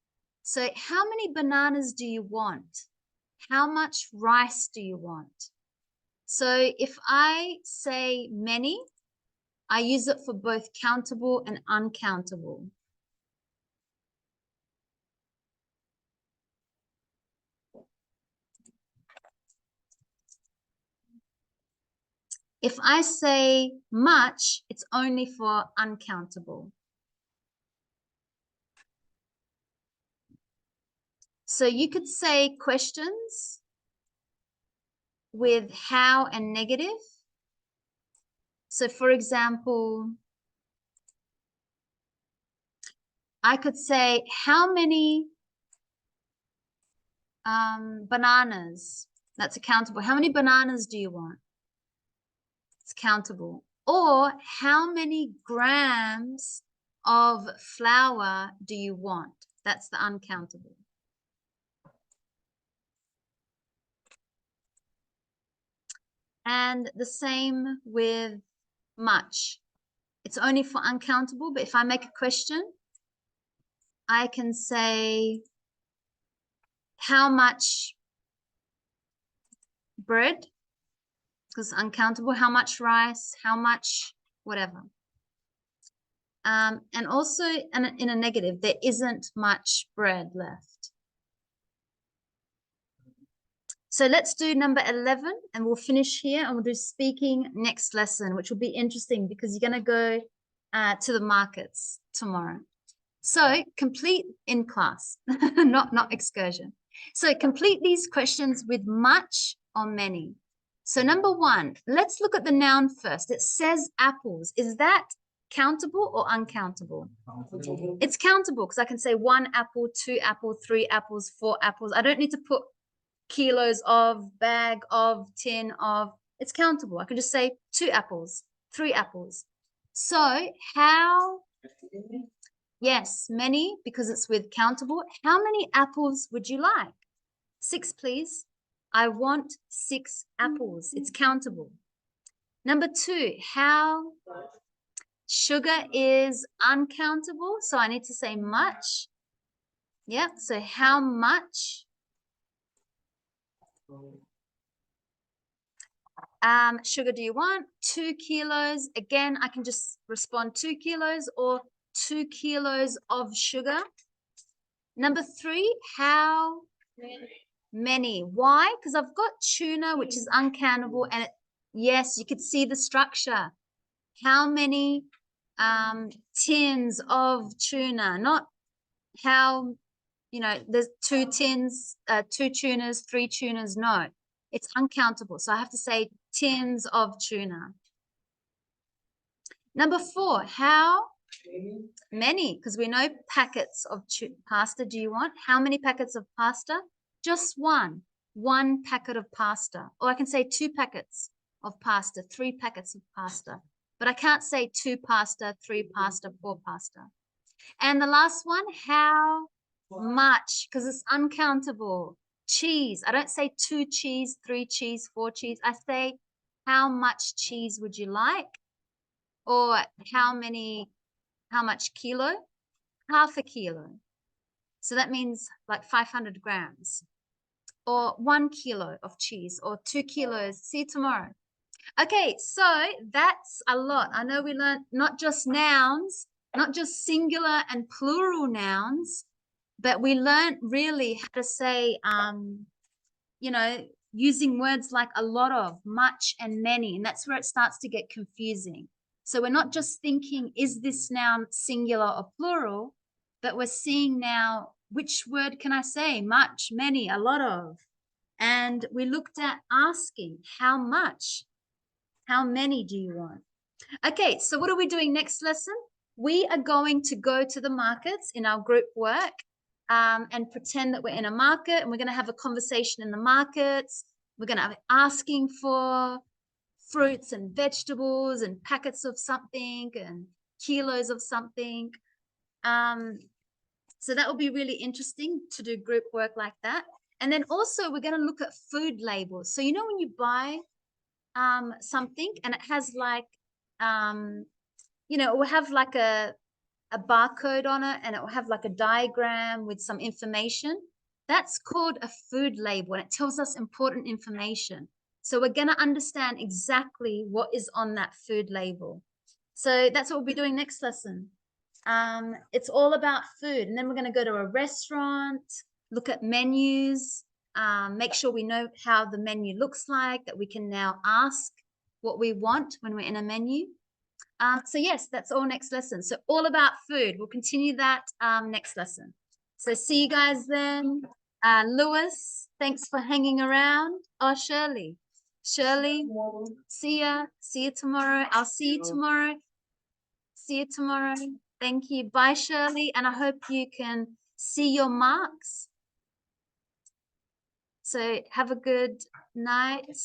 So how many bananas do you want? How much rice do you want? So if I say many, I use it for both countable and uncountable. If I say much, it's only for uncountable. So you could say questions with how and negative. So for example, I could say, how many bananas? That's a countable. How many bananas do you want? It's countable. Or how many grams of flour do you want? That's the uncountable. And the same with much. It's only for uncountable, but if I make a question, I can say, how much bread? Because uncountable, how much rice, how much whatever. And also in a negative, there isn't much bread left. So let's do number 11 and we'll finish here and we'll do speaking next lesson, which will be interesting because you're going to go to the markets tomorrow. So complete in class, not excursion. So complete these questions with much or many. So number 1, let's look at the noun first. It says apples. Is that countable or uncountable? It's countable because I can say 1 apple, 2 apple, 3 apples, 4 apples. I don't need to put kilos of, bag of, tin of. It's countable. I can just say 2 apples, 3 apples. So how, yes, many, because it's with countable. How many apples would you like? 6, please. I want 6 apples. It's countable. Number 2, how, sugar is uncountable. So I need to say much. Yeah, so how much? Sugar do you want? 2 kilos. Again, I can just respond 2 kilos or 2 kilos of sugar. Number 3, how many? Why? Because I've got tuna, which is uncountable, and yes, you could see the structure. How many tins of tuna? Not how, there's 2 tins, 2 tunas, 3 tunas. No, it's uncountable. So I have to say tins of tuna. Number 4, how many? Because we know packets of pasta. Do you want? How many packets of pasta? Just 1. 1 packet of pasta. Or I can say 2 packets of pasta, 3 packets of pasta. But I can't say 2 pasta, 3 pasta, 4 pasta. And the last one, how much? Because it's uncountable. Cheese. I don't say 2 cheese, 3 cheese, 4 cheese. I say, how much cheese would you like? Or how much kilo? Half a kilo. So that means like 500 grams. Or 1 kilo of cheese or 2 kilos. See you tomorrow. Okay, so that's a lot. I know we learned not just nouns, not just singular and plural nouns, but we learned really how to say, using words like a lot of, much, and many. And that's where it starts to get confusing. So we're not just thinking, is this noun singular or plural, but we're seeing now, which word can I say? Much, many, a lot of. And we looked at asking, how much? How many do you want? Okay, so what are we doing next lesson? We are going to go to the markets in our group work and pretend that we're in a market, and we're going to have a conversation in the markets. We're going to be asking for fruits and vegetables and packets of something and kilos of something. So that will be really interesting to do group work like that. And then also we're going to look at food labels. So when you buy something and it has like, it will have like a barcode on it, and it will have like a diagram with some information. That's called a food label, and it tells us important information. So we're going to understand exactly what is on that food label. So that's what we'll be doing next lesson. It's all about food. And then we're going to go to a restaurant, look at menus, make sure we know how the menu looks like, that we can now ask what we want when we're in a menu. So yes, that's all next lesson. So all about food. We'll continue that next lesson. So see you guys then. Lewis, thanks for hanging around. Oh, Shirley, see ya. See you tomorrow. I'll see you tomorrow. See you tomorrow. Thank you. Bye, Shirley. And I hope you can see your marks. So have a good night.